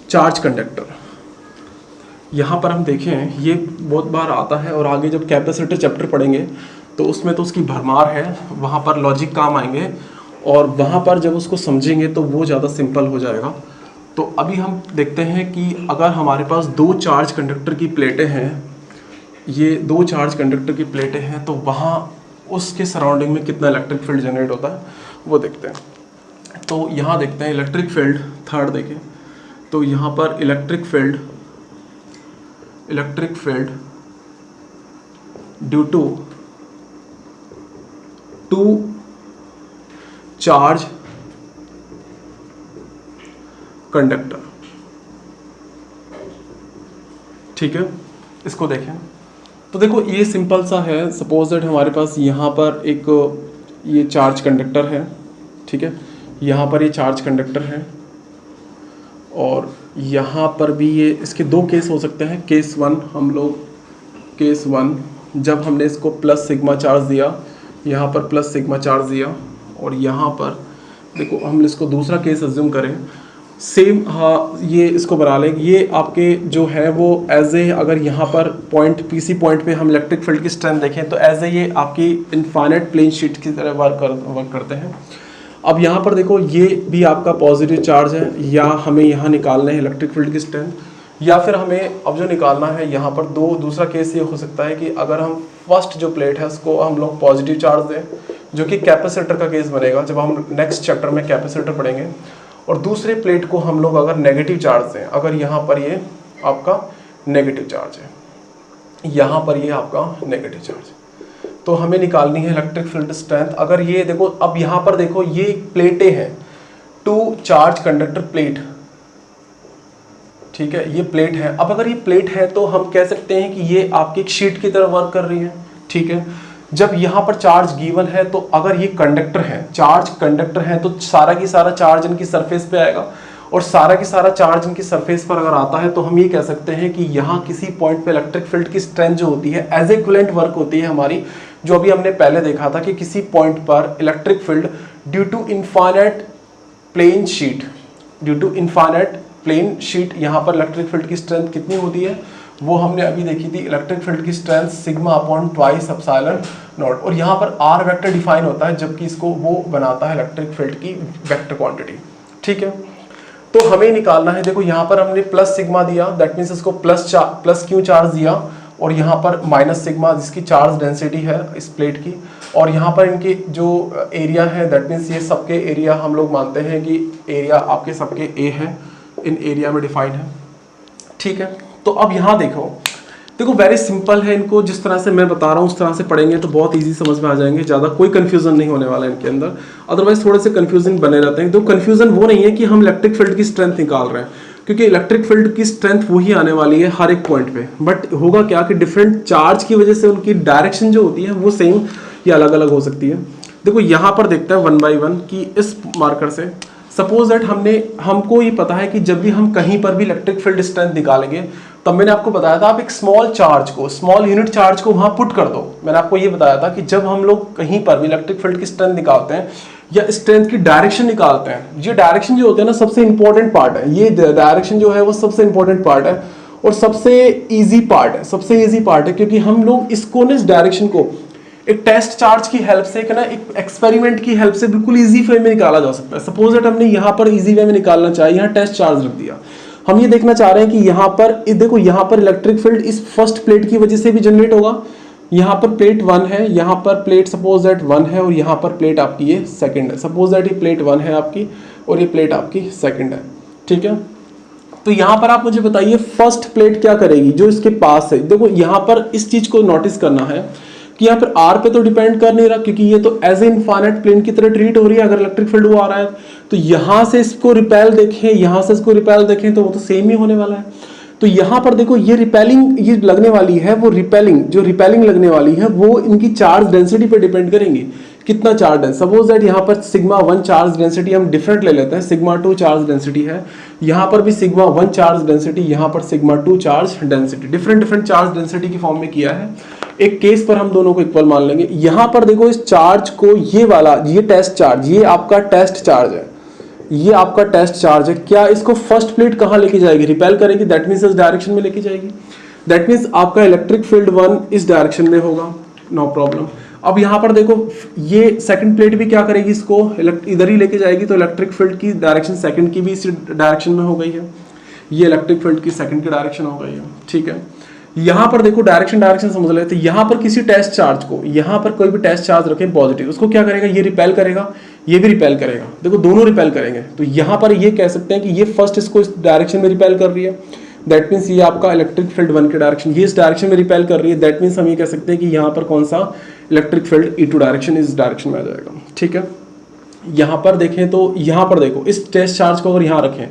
charge conductor. यहाँ पर हम देखें ये बहुत बार आता है और आगे जब कैपेसिटर चैप्टर पढ़ेंगे तो उसमें तो उसकी भरमार है, वहाँ पर लॉजिक काम आएंगे और वहाँ पर जब उसको समझेंगे तो वो ज़्यादा सिंपल हो जाएगा। तो अभी हम देखते हैं कि अगर हमारे पास दो चार्ज कंडक्टर की प्लेटें हैं, ये दो चार्ज कंडक्टर की प्लेटें हैं, तो वहाँ उसके सराउंडिंग में कितना इलेक्ट्रिक फील्ड जनरेट होता है वो देखते हैं। तो यहाँ देखते हैं इलेक्ट्रिक फील्ड, थर्ड देखें तो यहाँ पर electric field due to two charge conductor, ठीक है। इसको देखें तो देखो ये सिंपल सा है। सपोज दैट हमारे पास यहाँ पर एक ये चार्ज कंडक्टर है, ठीक है, यहाँ पर ये चार्ज कंडक्टर है और यहाँ पर भी ये, इसके दो केस हो सकते हैं। केस वन जब हमने इसको प्लस सिग्मा चार्ज दिया, यहाँ पर प्लस सिग्मा चार्ज दिया और यहाँ पर देखो हम इसको दूसरा केस अज्यूम करें सेम, हाँ ये इसको बना लें। ये आपके जो है वो एज ए, अगर यहाँ पर पॉइंट पीसी पॉइंट पे हम इलेक्ट्रिक फील्ड की स्ट्रेंथ देखें तो एज ए ये आपकी इनफाइनाइट प्लेन शीट की तरह वर्क करते हैं। अब यहाँ पर देखो ये भी आपका पॉजिटिव चार्ज है, या हमें यहाँ निकालना है इलेक्ट्रिक फील्ड की स्ट्रेंथ, या फिर हमें अब जो निकालना है यहाँ पर दूसरा केस ये हो सकता है कि अगर हम फर्स्ट जो प्लेट है उसको हम लोग पॉजिटिव चार्ज दें, जो कि कैपेसिटर का केस बनेगा जब हम नेक्स्ट चैप्टर में कैपेसिटर पढ़ेंगे, और दूसरे प्लेट को हम लोग अगर नेगेटिव चार्ज दें, अगर यहाँ पर ये आपका नेगेटिव चार्ज है, यहाँ पर ये आपका नेगेटिव चार्ज है। तो हमें निकालनी है इलेक्ट्रिक फील्ड स्ट्रेंथ। अगर ये देखो, अब यहाँ पर देखो ये प्लेटें हैं, 2 चार्ज कंडक्टर प्लेट, ठीक है, ये प्लेट है। अब अगर ये प्लेट है तो हम कह सकते हैं कि ये आपकी एक शीट की तरह वर्क कर रही है, ठीक है। जब यहाँ पर चार्ज गिवन है तो अगर ये कंडक्टर है, चार्ज कंडक्टर है, तो सारा की सारा चार्ज इनकी सरफेस पे आएगा, और सारा की सारा चार्ज इनकी सरफेस पर अगर आता है तो हम ये कह सकते हैं कि यहाँ किसी पॉइंट पे इलेक्ट्रिक फील्ड की स्ट्रेंथ जो होती है एज इक्विवेलेंट वर्क होती है हमारी, जो अभी हमने पहले देखा था कि किसी पॉइंट पर electric field due to infinite plane sheet, due to infinite plane sheet, यहाँ पर इलेक्ट्रिक फील्ड की स्ट्रेंथ कितनी होती है वो हमने अभी देखी थी, इलेक्ट्रिक फील्ड की strength sigma upon twice epsilon not, और यहाँ पर आर वेक्टर डिफाइन होता है जबकि इसको वो बनाता है इलेक्ट्रिक फील्ड की वेक्टर क्वांटिटी, ठीक है। तो हमें निकालना है, देखो यहाँ पर हमने प्लस सिग्मा दिया, दैट मीन्स इसको प्लस क्यू चार्ज दिया, और यहाँ पर माइनस सिग्मा जिसकी चार्ज डेंसिटी है इस प्लेट की, और यहाँ पर इनके जो एरिया है दैट मीन्स ये सबके एरिया हम लोग मानते हैं कि एरिया आपके सबके ए है, इन एरिया में डिफाइन है, ठीक है। तो अब यहाँ देखो वेरी सिंपल है, इनको जिस तरह से मैं बता रहा हूँ उस तरह से पढ़ेंगे तो बहुत इजी समझ में आ जाएंगे, ज़्यादा कोई कंफ्यूजन नहीं होने वाला है इनके अंदर, अदरवाइज थोड़े से कंफ्यूजन बने रहते हैं। तो कंफ्यूजन वो नहीं है कि हम इलेक्ट्रिक फील्ड की स्ट्रेंथ निकाल रहे हैं, क्योंकि इलेक्ट्रिक फील्ड की स्ट्रेंथ वही आने वाली है हर एक पॉइंट पे, बट होगा क्या कि डिफरेंट चार्ज की वजह से उनकी डायरेक्शन जो होती है वो सेम या अलग अलग हो सकती है। देखो यहाँ पर देखते हैं 1 by 1 कि इस मार्कर से सपोज दैट हमको ये पता है कि जब भी हम कहीं पर भी इलेक्ट्रिक फील्ड स्ट्रेंथ निकालेंगे, तब मैंने आपको बताया था आप एक स्मॉल चार्ज को, स्मॉल यूनिट चार्ज को वहां पुट कर दो। मैंने आपको ये बताया था कि जब हम लोग कहीं पर भी इलेक्ट्रिक फील्ड की स्ट्रेंथ निकालते हैं या स्ट्रेंथ की डायरेक्शन निकालते हैं, ये डायरेक्शन जो होते हैं ना सबसे इंपॉर्टेंट पार्ट है, ये डायरेक्शन जो है वो सबसे इंपॉर्टेंट पार्ट है और सबसे ईजी पार्ट है, सबसे ईजी पार्ट है, क्योंकि हम लोग इसको ना इस डायरेक्शन को एक टेस्ट चार्ज की हेल्प से, एक एक्सपेरिमेंट की हेल्प से बिल्कुल इजी वे में निकाला जा सकता है। सपोज दैट हमने यहाँ पर इजी वे में निकालना चाहिए, यहाँ टेस्ट चार्ज रख दिया, हम ये देखना चाह रहे हैं कि यहाँ पर देखो यहाँ पर इलेक्ट्रिक फील्ड इस फर्स्ट प्लेट की वजह से भी जनरेट होगा, यहाँ पर प्लेट 1 है, यहाँ पर प्लेट सपोज दैट 1 है, और यहाँ पर प्लेट आपकी ये सेकंड है, सपोज दैट ये प्लेट 1 है आपकी और ये प्लेट आपकी सेकंड है, ठीक है। तो यहाँ पर आप मुझे बताइए फर्स्ट प्लेट क्या करेगी जो इसके पास है। देखो यहाँ पर इस चीज को नोटिस करना है कि यहाँ पर आर पे तो डिपेंड कर नहीं रहा, क्योंकि ये तो एज ए इनफाइनाइट प्लेन की तरह ट्रीट हो रही है। अगर इलेक्ट्रिक फील्ड वो आ रहा है तो यहाँ से इसको रिपेल देखें, यहाँ से इसको रिपेल देखें तो वो तो सेम ही होने वाला है। तो यहाँ पर देखो ये रिपेलिंग ये लगने वाली है, वो रिपेलिंग जो रिपेलिंग लगने वाली है वो इनकी चार्ज डेंसिटी पे डिपेंड करेंगी, कितना चार्ज है। सपोज दैट यहाँ पर सिग्मा 1 चार्ज डेंसिटी हम डिफरेंट ले लेते हैं, सिग्मा 2 चार्ज डेंसिटी है, यहाँ पर भी सिग्मा 1 चार्ज डेंसिटी, यहाँ पर sigma 2 charge density, different charge density की फॉर्म में किया है। एक केस पर हम दोनों को इक्वल मान लेंगे। यहाँ पर देखो इस चार्ज को ये वाला ये टेस्ट चार्ज, ये आपका टेस्ट चार्ज है, ये आपका टेस्ट चार्ज है। क्या इसको फर्स्ट प्लेट कहाँ लेके जाएगी? रिपेल करेगी, दैट मीन्स इस डायरेक्शन में लेके जाएगी। दैट मीन्स आपका इलेक्ट्रिक फील्ड 1 इस डायरेक्शन में होगा, नो प्रॉब्लम। अब यहाँ पर देखो ये सेकंड प्लेट भी क्या करेगी, इसको इधर ही लेके जाएगी, तो इलेक्ट्रिक फील्ड की डायरेक्शन सेकंड की भी इसी डायरेक्शन में हो गई है, ये इलेक्ट्रिक फील्ड की सेकंड की डायरेक्शन हो गई है, ठीक है। यहाँ पर देखो डायरेक्शन समझ लेते, यहाँ पर किसी टेस्ट चार्ज को, यहाँ पर कोई भी टेस्ट चार्ज रखें पॉजिटिव, उसको क्या करेगा, ये रिपेल करेगा, ये भी रिपेल करेगा, देखो दोनों रिपेल करेंगे। तो यहाँ पर ये कह सकते हैं कि ये फर्स्ट इसको इस डायरेक्शन में रिपेल कर रही है, दैट मीन्स ये आपका इलेक्ट्रिक फील्ड 1 के डायरेक्शन, ये इस डायरेक्शन में रिपेल कर रही है, दैट मीन्स हम ये कह सकते हैं कि यहाँ पर कौन सा इलेक्ट्रिक फील्ड E2 डायरेक्शन इस डायरेक्शन में आ जाएगा, ठीक है। यहाँ पर देखें तो यहाँ पर देखो इस टेस्ट चार्ज को अगर यहाँ रखें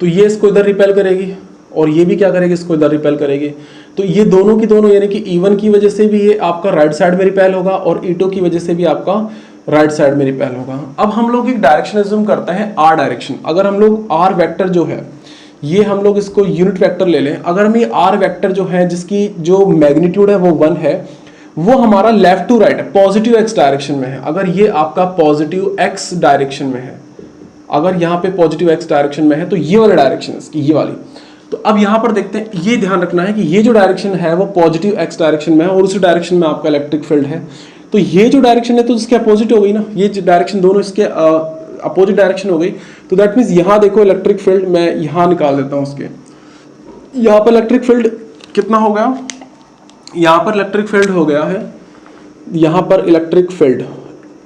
तो ये इसको इधर रिपेल करेगी और ये भी क्या करेगी, इसको इधर रिपेल करेगी। तो ये दोनों की दोनों यानी कि E1 की वजह से भी ये आपका राइट साइड में रिपेल होगा और E2 की वजह से भी आपका राइट साइड में रिपेल होगा। अब हम लोग एक डायरेक्शन एज्यूम करते हैं R डायरेक्शन। अगर हम लोग R वेक्टर जो है ये हम लोग इसको यूनिट वेक्टर ले लें, अगर हम ये R वेक्टर जो है जिसकी जो मैग्नीट्यूड है वो 1 है, वो हमारा लेफ्ट टू राइट है, पॉजिटिव x डायरेक्शन में है। अगर ये आपका पॉजिटिव x डायरेक्शन में है, अगर यहाँ पे पॉजिटिव x डायरेक्शन में है तो ये वाला डायरेक्शन है इसकी, ये वाली। तो अब यहाँ पर देखते हैं, ये ध्यान रखना है कि ये जो डायरेक्शन है वो पॉजिटिव x डायरेक्शन में है और उसी डायरेक्शन में आपका इलेक्ट्रिक फील्ड है। तो ये जो डायरेक्शन है तो इसके अपोजिट हो गई ना, ये डायरेक्शन दोनों इसके अपोजिट डायरेक्शन हो गई। तो दैट मीन्स यहाँ देखो इलेक्ट्रिक फील्ड मैं यहाँ निकाल देता हूँ उसके, यहाँ पर इलेक्ट्रिक फील्ड कितना हो गया, यहाँ पर इलेक्ट्रिक फील्ड हो गया है, यहाँ पर इलेक्ट्रिक फील्ड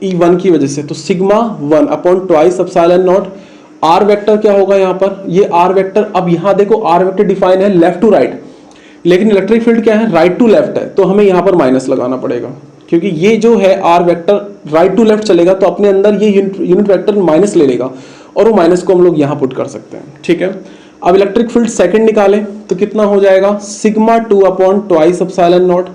E1 की वजह से, तो sigma 1 upon twice epsilon not. R vector क्या होगा यहाँ पर, ये R वेक्टर, अब यहाँ देखो R वेक्टर डिफाइन है लेफ्ट टू राइट, लेकिन इलेक्ट्रिक फील्ड क्या है, राइट टू लेफ्ट है, तो हमें यहाँ पर माइनस लगाना पड़ेगा, क्योंकि ये जो है r vector right to left चलेगा तो अपने अंदर ये यूनिट वेक्टर माइनस ले लेगा और वो माइनस को हम लोग यहाँ पुट कर सकते हैं, ठीक है। अब इलेक्ट्रिक फील्ड सेकंड निकालें तो कितना हो जाएगा, sigma 2 upon twice epsilon not.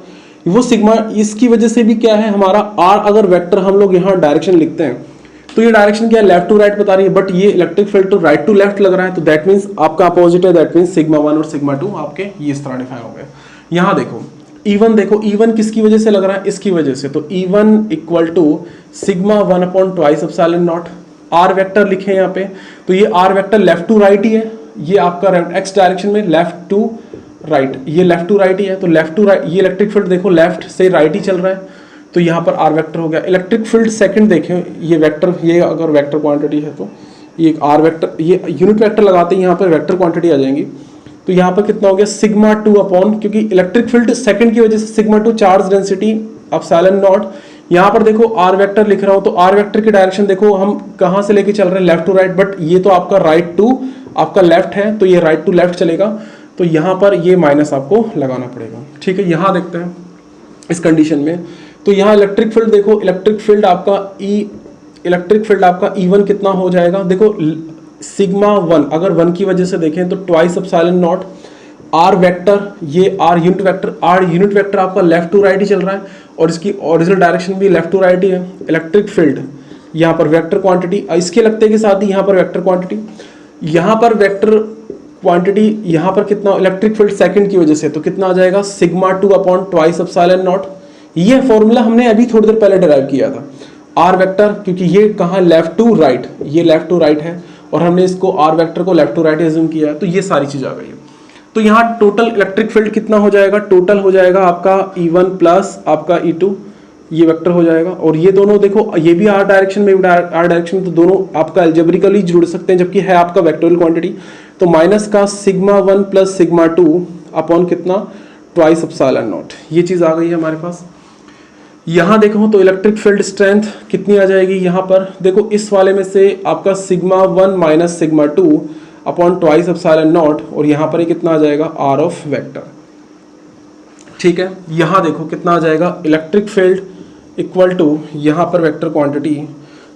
वो सिग्मा इसकी वजह से भी क्या है हमारा आर, अगर वेक्टर हम लोग यहाँ डायरेक्शन लिखते हैं तो ये डायरेक्शन क्या है, लेफ्ट टू राइट बता रही है, बट ये इलेक्ट्रिक फील्ड तो राइट टू लेफ्ट लग रहा है, तो दैट मीन्स आपका अपोजिट है, दैट मीन्स सिग्मा 1 और सिग्मा 2 आपके ये इस तरह डिफाइन हो गए। यहाँ देखो E1, देखो E1 किसकी वजह से लग रहा है, इसकी वजह से, तो E1 equal to sigma 1 upon twice epsilon not. Are vector लिखे यहाँ पे, तो ये R vector left to right ही है, ये आपका एक्स डायरेक्शन में लेफ्ट टू राइट, ये लेफ्ट टू राइट ही है, तो लेफ्ट टू राइट ये इलेक्ट्रिक फील्ड देखो लेफ्ट से राइट ही चल रहा है, तो यहाँ पर आर वेक्टर हो गया। इलेक्ट्रिक फील्ड सेकंड देखें, ये वेक्टर, ये अगर वेक्टर क्वांटिटी है तो ये आर वेक्टर, ये यूनिट वेक्टर लगाते हैं यहाँ पर वेक्टर क्वांटिटी आ जाएंगी, तो यहाँ पर कितना हो गया सिग्मा 2 अपॉन, क्योंकि इलेक्ट्रिक फील्ड सेकंड की वजह से sigma 2 charge density epsilon not. यहाँ पर देखो आर वेक्टर लिख रहा हूँ, तो आर वेक्टर की डायरेक्शन देखो हम कहाँ से लेके चल रहे हैं, लेफ्ट टू राइट, बट ये तो आपका राइट टू आपका लेफ्ट है, तो ये राइट टू लेफ्ट चलेगा, तो यहाँ पर ये माइनस आपको लगाना पड़ेगा, ठीक है। यहाँ देखते हैं इस कंडीशन में, तो यहाँ इलेक्ट्रिक फील्ड देखो, इलेक्ट्रिक फील्ड आपका E1 कितना हो जाएगा, देखो सिग्मा 1, अगर 1 की वजह से देखें तो twice epsilon not are vector, ये आर यूनिट वेक्टर आपका लेफ्ट टू राइट ही चल रहा है और इसकी ओरिजिनल डायरेक्शन भी लेफ्ट टू राइट ही है। इलेक्ट्रिक फील्ड यहाँ पर वेक्टर क्वांटिटी, इसके लगते के साथ ही यहाँ पर वेक्टर क्वांटिटी, यहाँ पर वेक्टर क्वांटिटी, यहाँ पर कितना इलेक्ट्रिक फील्ड सेकंड की वजह से, तो कितना आ जाएगा sigma 2 upon twice epsilon not. ये फॉर्मूला हमने अभी थोड़ी देर पहले डिराइव किया था, आर वेक्टर, क्योंकि ये कहाँ लेफ्ट टू राइट, ये लेफ्ट टू राइट है और हमने इसको आर वेक्टर को लेफ्ट टू राइट एज्यूम किया है, तो ये सारी चीज आ गई है। तो यहाँ टोटल इलेक्ट्रिक फील्ड कितना हो जाएगा, टोटल हो जाएगा आपका E1 प्लस आपका E2, ये वेक्टर हो जाएगा, और ये दोनों देखो ये भी आर डायरेक्शन में, आर डायरेक्शन में, तो दोनों आपका एल्जेब्रिकली जुड़ सकते हैं, जबकि है आपका वेक्टोरियल क्वांटिटी, तो माइनस का सिग्मा 1 प्लस सिग्मा 2 अपॉन कितना ट्वाइस एप्सिलॉन नॉट, ये चीज आ गई है हमारे पास। यहाँ देखो तो इलेक्ट्रिक फील्ड स्ट्रेंथ कितनी आ जाएगी, यहाँ पर देखो इस वाले में से आपका sigma 1 minus sigma 2 upon twice epsilon not, और यहाँ पर ये कितना आ जाएगा आर ऑफ वेक्टर, ठीक है। यहाँ देखो कितना आ जाएगा इलेक्ट्रिक फील्ड इक्वल टू यहाँ पर वेक्टर क्वांटिटी,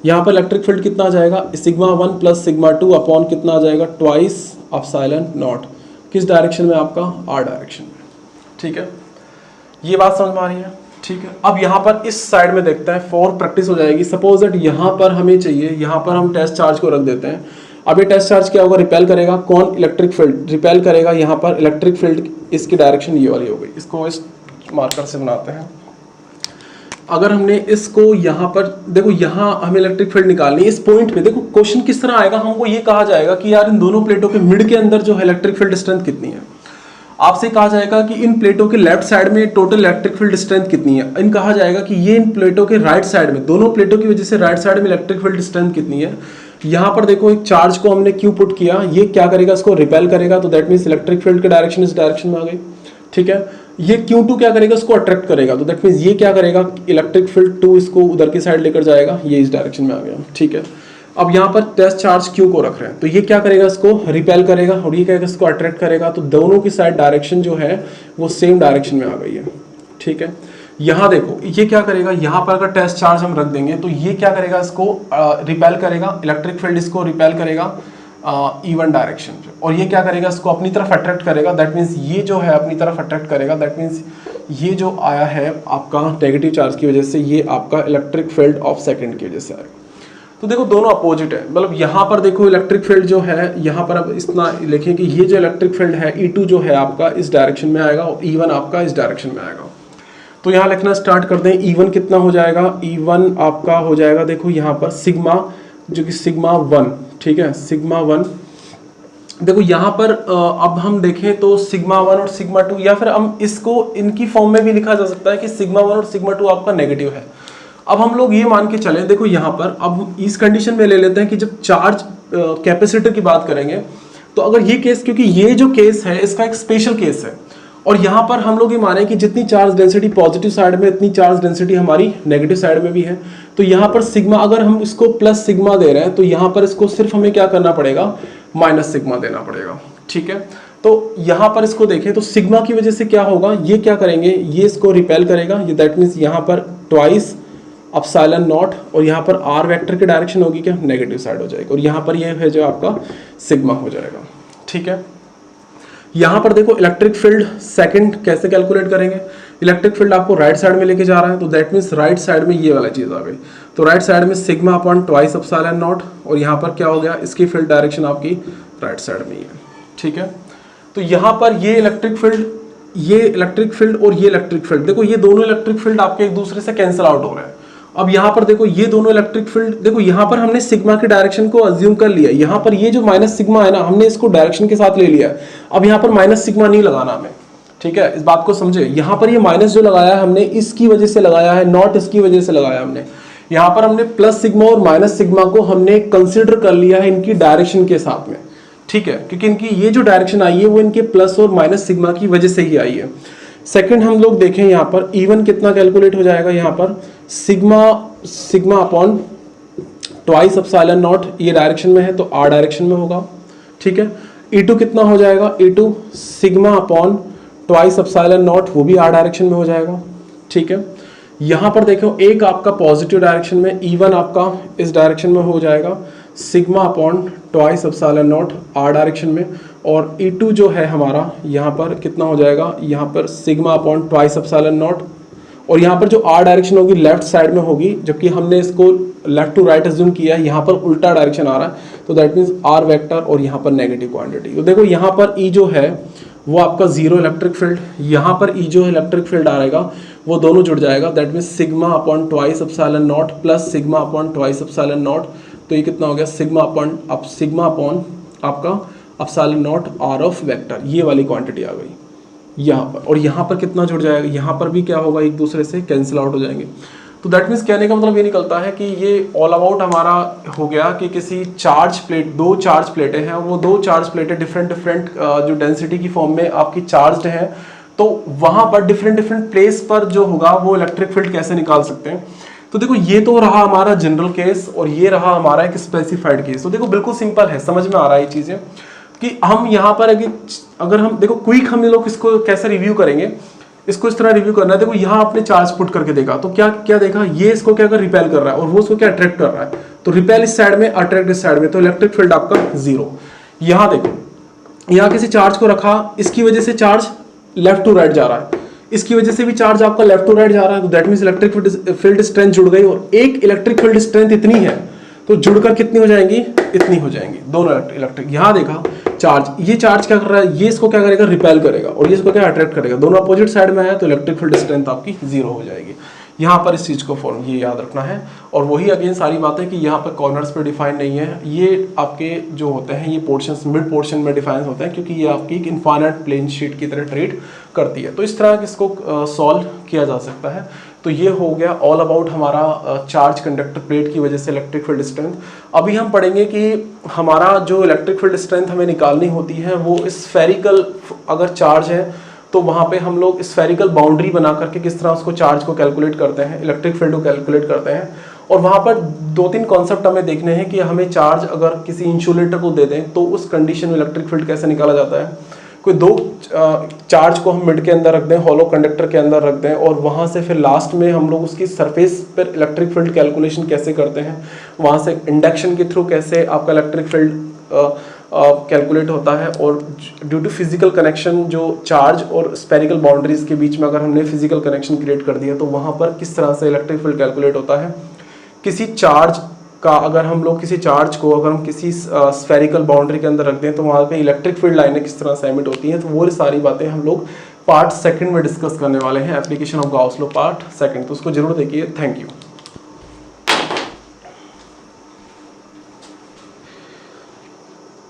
यहाँ पर इलेक्ट्रिक फील्ड कितना आ जाएगा सिग्मा 1 प्लस सिग्मा 2 अपॉन कितना आ जाएगा ट्वाइस एप्सिलॉन नॉट, किस डायरेक्शन में आपका आर डायरेक्शन में, ठीक है। ये बात समझ में आ रही है, ठीक है। अब यहाँ पर इस साइड में देखते हैं, फॉर प्रैक्टिस हो जाएगी। सपोज दैट यहाँ पर हमें चाहिए, यहाँ पर हम टेस्ट चार्ज को रख देते हैं। अब ये टेस्ट चार्ज क्या होगा, रिपेल करेगा, कौन इलेक्ट्रिक फील्ड रिपेल करेगा, यहाँ पर इलेक्ट्रिक फील्ड इसकी डायरेक्शन ये वाली हो गई, इसको इस मार्कर से बनाते हैं। अगर हमने इसको यहाँ पर देखो, यहाँ हमें इलेक्ट्रिक फील्ड निकालनी है इस पॉइंट पे, देखो क्वेश्चन किस तरह आएगा, हमको ये कहा जाएगा कि यार इन दोनों प्लेटों के मिड के अंदर जो है इलेक्ट्रिक फील्ड स्ट्रेंथ कितनी है। आपसे कहा जाएगा कि इन प्लेटों के लेफ्ट साइड में टोटल इलेक्ट्रिक फील्ड स्ट्रेंथ कितनी है, इन कहा जाएगा कि ये इन प्लेटों के राइट साइड में, दोनों प्लेटों की वजह से राइट साइड में इलेक्ट्रिक फील्ड स्ट्रेंथ कितनी है। यहाँ पर देखो एक चार्ज को हमने क्यू पुट किया, ये क्या करेगा, इसको रिपेल करेगा, तो दैट मीन्स इलेक्ट्रिक फील्ड की डायरेक्शन इस डायरेक्शन में आ गई, ठीक है। ये Q2 क्या करेगा, इसको अट्रैक्ट करेगा, तो दैट मीन्स ये क्या करेगा, इलेक्ट्रिक फील्ड 2 इसको उधर की साइड लेकर जाएगा, ये इस डायरेक्शन में आ गया, ठीक है। अब यहाँ पर टेस्ट चार्ज Q को रख रहे हैं, तो ये क्या करेगा, इसको रिपेल करेगा, और ये क्या करेगा, इसको अट्रैक्ट करेगा, तो दोनों की साइड डायरेक्शन जो है वो सेम डायरेक्शन में आ गई है, ठीक है। यहाँ देखो ये क्या करेगा, यहाँ पर अगर टेस्ट चार्ज हम रख देंगे तो ये क्या करेगा, इसको रिपेल करेगा, इलेक्ट्रिक फील्ड इसको रिपेल करेगा E1 डायरेक्शन पे, और ये क्या करेगा, इसको अपनी तरफ अट्रैक्ट करेगा, दैट मीन्स ये जो है अपनी तरफ अट्रैक्ट करेगा, दैट मीन्स ये जो आया है आपका नेगेटिव चार्ज की वजह से, ये आपका इलेक्ट्रिक फील्ड ऑफ सेकंड की वजह से आएगा। तो देखो दोनों अपोजिट है, मतलब यहाँ पर देखो इलेक्ट्रिक फील्ड जो है, यहाँ पर अब इतना लिखें कि ये जो इलेक्ट्रिक फील्ड है E2 जो है आपका इस डायरेक्शन में आएगा और E1 आपका इस डायरेक्शन में आएगा। तो यहाँ लिखना स्टार्ट कर दें, E1 कितना हो जाएगा, E1 आपका हो जाएगा, देखो यहाँ पर सिग्मा, जो कि सिग्मा 1, ठीक है, सिग्मा 1। देखो यहाँ पर अब हम देखें तो सिग्मा 1 और सिग्मा 2, या फिर हम इसको इनकी फॉर्म में भी लिखा जा सकता है कि सिग्मा 1 और सिग्मा 2 आपका नेगेटिव है। अब हम लोग ये मान के चलें, देखो यहाँ पर अब इस कंडीशन में ले लेते हैं कि जब चार्ज कैपेसिटर की बात करेंगे, तो अगर ये केस, क्योंकि ये जो केस है इसका एक स्पेशल केस है, और यहाँ पर हम लोग ये माने कि जितनी चार्ज डेंसिटी पॉजिटिव साइड में, इतनी चार्ज डेंसिटी हमारी नेगेटिव साइड में भी है। तो यहाँ पर सिग्मा, अगर हम इसको प्लस सिग्मा दे रहे हैं, तो यहाँ पर इसको सिर्फ हमें क्या करना पड़ेगा, माइनस सिग्मा देना पड़ेगा, ठीक है। तो यहाँ पर इसको देखें तो सिग्मा की वजह से क्या होगा, ये क्या करेंगे, ये इसको रिपेल करेगा, ये दैट मीन्स यहाँ पर ट्वाइस एप्सिलॉन नॉट, और यहाँ पर आर वेक्टर की डायरेक्शन होगी क्या, नेगेटिव साइड हो जाएगी, और यहाँ पर ये है जो आपका सिग्मा हो जाएगा। ठीक है, यहाँ पर देखो इलेक्ट्रिक फील्ड सेकंड कैसे कैलकुलेट करेंगे। इलेक्ट्रिक फील्ड आपको राइट साइड में लेके जा रहा है, तो दैट मीन्स राइट साइड में ये वाला चीज़ आ गई, तो राइट साइड में sigma upon twice epsilon not, और यहाँ पर क्या हो गया, इसकी फील्ड डायरेक्शन आपकी राइट साइड में ही है। ठीक है, तो यहाँ पर ये इलेक्ट्रिक फील्ड और ये इलेक्ट्रिक फील्ड, देखो ये दोनों इलेक्ट्रिक फील्ड आपके एक दूसरे से कैंसिल आउट हो रहे हैं। अब यहाँ पर देखो ये दोनों इलेक्ट्रिक फील्ड, देखो यहाँ पर हमने सिग्मा की डायरेक्शन को अज्यूम कर लिया, यहाँ पर ये जो माइनस सिग्मा है ना, हमने इसको डायरेक्शन के साथ ले लिया। अब यहाँ पर माइनस सिग्मा नहीं लगाना हमें, ठीक है, इस बात को समझे। यहाँ पर ये माइनस जो लगाया है हमने इसकी वजह से लगाया है, नॉट इसकी वजह से लगाया हमने। यहाँ पर हमने प्लस सिग्मा और माइनस सिग्मा को हमने कंसिडर कर लिया है इनकी डायरेक्शन के साथ में, ठीक है, क्योंकि इनकी ये जो डायरेक्शन आई है वो इनके प्लस और माइनस सिग्मा की वजह से ही आई है। सेकंड हम लोग देखें यहाँ पर E1 कितना कैलकुलेट हो जाएगा, यहाँ पर sigma upon twice epsilon not, ये डायरेक्शन में है तो R डायरेक्शन में होगा। ठीक है, E2 कितना हो जाएगा, E2 sigma upon twice epsilon not, वो भी R डायरेक्शन में हो जाएगा। ठीक है, यहाँ पर देखो एक आपका पॉजिटिव डायरेक्शन में, E1 आपका इस डायरेक्शन में हो जाएगा sigma upon twice epsilon not R direction में, और E2 जो है हमारा यहाँ पर कितना हो जाएगा, यहाँ पर sigma upon twice epsilon not, और यहाँ पर जो R डायरेक्शन होगी लेफ्ट साइड में होगी, जबकि हमने इसको लेफ्ट टू राइट अज्यूम किया है, यहाँ पर उल्टा डायरेक्शन आ रहा है, तो दैट मीन्स R वेक्टर और यहाँ पर नेगेटिव क्वांटिटी। तो देखो यहाँ पर E जो है वो आपका जीरो इलेक्ट्रिक फील्ड, यहाँ पर E जो है इलेक्ट्रिक फील्ड आ रहेगा, वो दोनों जुड़ जाएगा, that means sigma upon twice epsilon not plus sigma upon twice epsilon not, तो ये कितना हो गया, सिग्मा अपॉन आपका epsilon not R of vector, ये वाली क्वांटिटी आ गई यहाँ पर, और यहाँ पर कितना जुड़ जाएगा, यहाँ पर भी क्या होगा, एक दूसरे से कैंसिल आउट हो जाएंगे। तो दैट मीन्स कहने का मतलब ये निकलता है कि ये ऑल अबाउट हमारा हो गया कि किसी चार्ज प्लेट, दो चार्ज प्लेटें हैं, वो दो चार्ज प्लेटें डिफरेंट जो डेंसिटी की फॉर्म में आपकी चार्ज्ड हैं, तो वहाँ पर डिफरेंट प्लेस पर जो होगा वो इलेक्ट्रिक फील्ड कैसे निकाल सकते हैं। तो देखो ये तो रहा हमारा जनरल केस और ये रहा हमारा एक स्पेसिफाइड केस। तो देखो बिल्कुल सिंपल है, समझ में आ रहा है ये चीज़ें कि हम यहाँ पर अगर हम देखो क्विक हम लोग इसको कैसे रिव्यू करेंगे, इसको इस तरह रिव्यू करना है। देखो यहाँ आपने चार्ज पुट करके देखा तो क्या क्या देखा, ये इसको क्या कर रिपेल कर रहा है और वो उसको क्या अट्रैक्ट कर रहा है, तो रिपेल इस साइड में अट्रैक्ट इस साइड में, तो इलेक्ट्रिक फील्ड आपका जीरो। यहाँ देखो यहाँ किसी चार्ज को रखा, इसकी वजह से चार्ज लेफ्ट टू राइट जा रहा है, इसकी वजह से भी चार्ज आपका लेफ्ट टू राइट जा रहा है, तो that means electric field strength जुड़ गई, और एक इलेक्ट्रिक फील्ड स्ट्रेंथ इतनी है तो जुड़कर कितनी हो जाएंगी, इतनी हो जाएंगी दोनों इलेक्ट्रिक। यहाँ देखा चार्ज, ये चार्ज क्या कर रहा है, ये इसको क्या करेगा, रिपेल करेगा, और ये इसको क्या अट्रैक्ट करेगा, दोनों अपोजिट साइड में आया तो इलेक्ट्रिक फील्ड स्ट्रेंथ आपकी जीरो हो जाएगी। यहाँ पर इस चीज़ को फॉर्म ये याद रखना है। और वही अगेन सारी बातें कि यहाँ पर कॉर्नर्स पे डिफाइन नहीं है, ये आपके जो होते हैं ये पोर्शंस मिड पोर्शन में डिफाइन होते हैं, क्योंकि ये आपकी एक इनफाइनाइट प्लेन शीट की तरह ट्रीट करती है। तो इस तरह इसको सॉल्व किया जा सकता है। तो ये हो गया ऑल अबाउट हमारा चार्ज कंडक्टर प्लेट की वजह से इलेक्ट्रिक फील्ड स्ट्रेंथ। अभी हम पढ़ेंगे कि हमारा जो इलेक्ट्रिक फील्ड स्ट्रेंथ हमें निकालनी होती है वो स्फेरिकल अगर चार्ज है तो वहाँ पे हम लोग स्फेरिकल बाउंड्री बना करके किस तरह उसको चार्ज को कैलकुलेट करते हैं, इलेक्ट्रिक फील्ड को कैलकुलेट करते हैं। और वहाँ पर दो तीन कॉन्सेप्ट हमें देखने हैं कि हमें चार्ज अगर किसी इंसुलेटर को दे दें तो उस कंडीशन में इलेक्ट्रिक फील्ड कैसे निकाला जाता है। कोई दो चार्ज को हम मिड के अंदर रख दें, हॉलो कंडक्टर के अंदर रख दें, और वहाँ से फिर लास्ट में हम लोग उसकी सरफेस पर इलेक्ट्रिक फील्ड कैलकुलेशन कैसे करते हैं, वहाँ से इंडक्शन के थ्रू कैसे आपका इलेक्ट्रिक फील्ड कैलकुलेट होता है, और ड्यू टू फिजिकल कनेक्शन जो चार्ज और स्फेरिकल बाउंड्रीज के बीच में अगर हमने फिजिकल कनेक्शन क्रिएट कर दिया तो वहाँ पर किस तरह से इलेक्ट्रिक फील्ड कैलकुलेट होता है। किसी चार्ज का अगर हम लोग किसी चार्ज को अगर हम किसी स्फेरिकल बाउंड्री के अंदर रख दें तो वहाँ पे इलेक्ट्रिक फील्ड लाइनें किस तरह से एमिट होती हैं, तो वो सारी बातें हम लोग पार्ट सेकंड में डिस्कस करने वाले हैं, application of Gauss law part second. तो उसको जरूर देखिए। Thank you.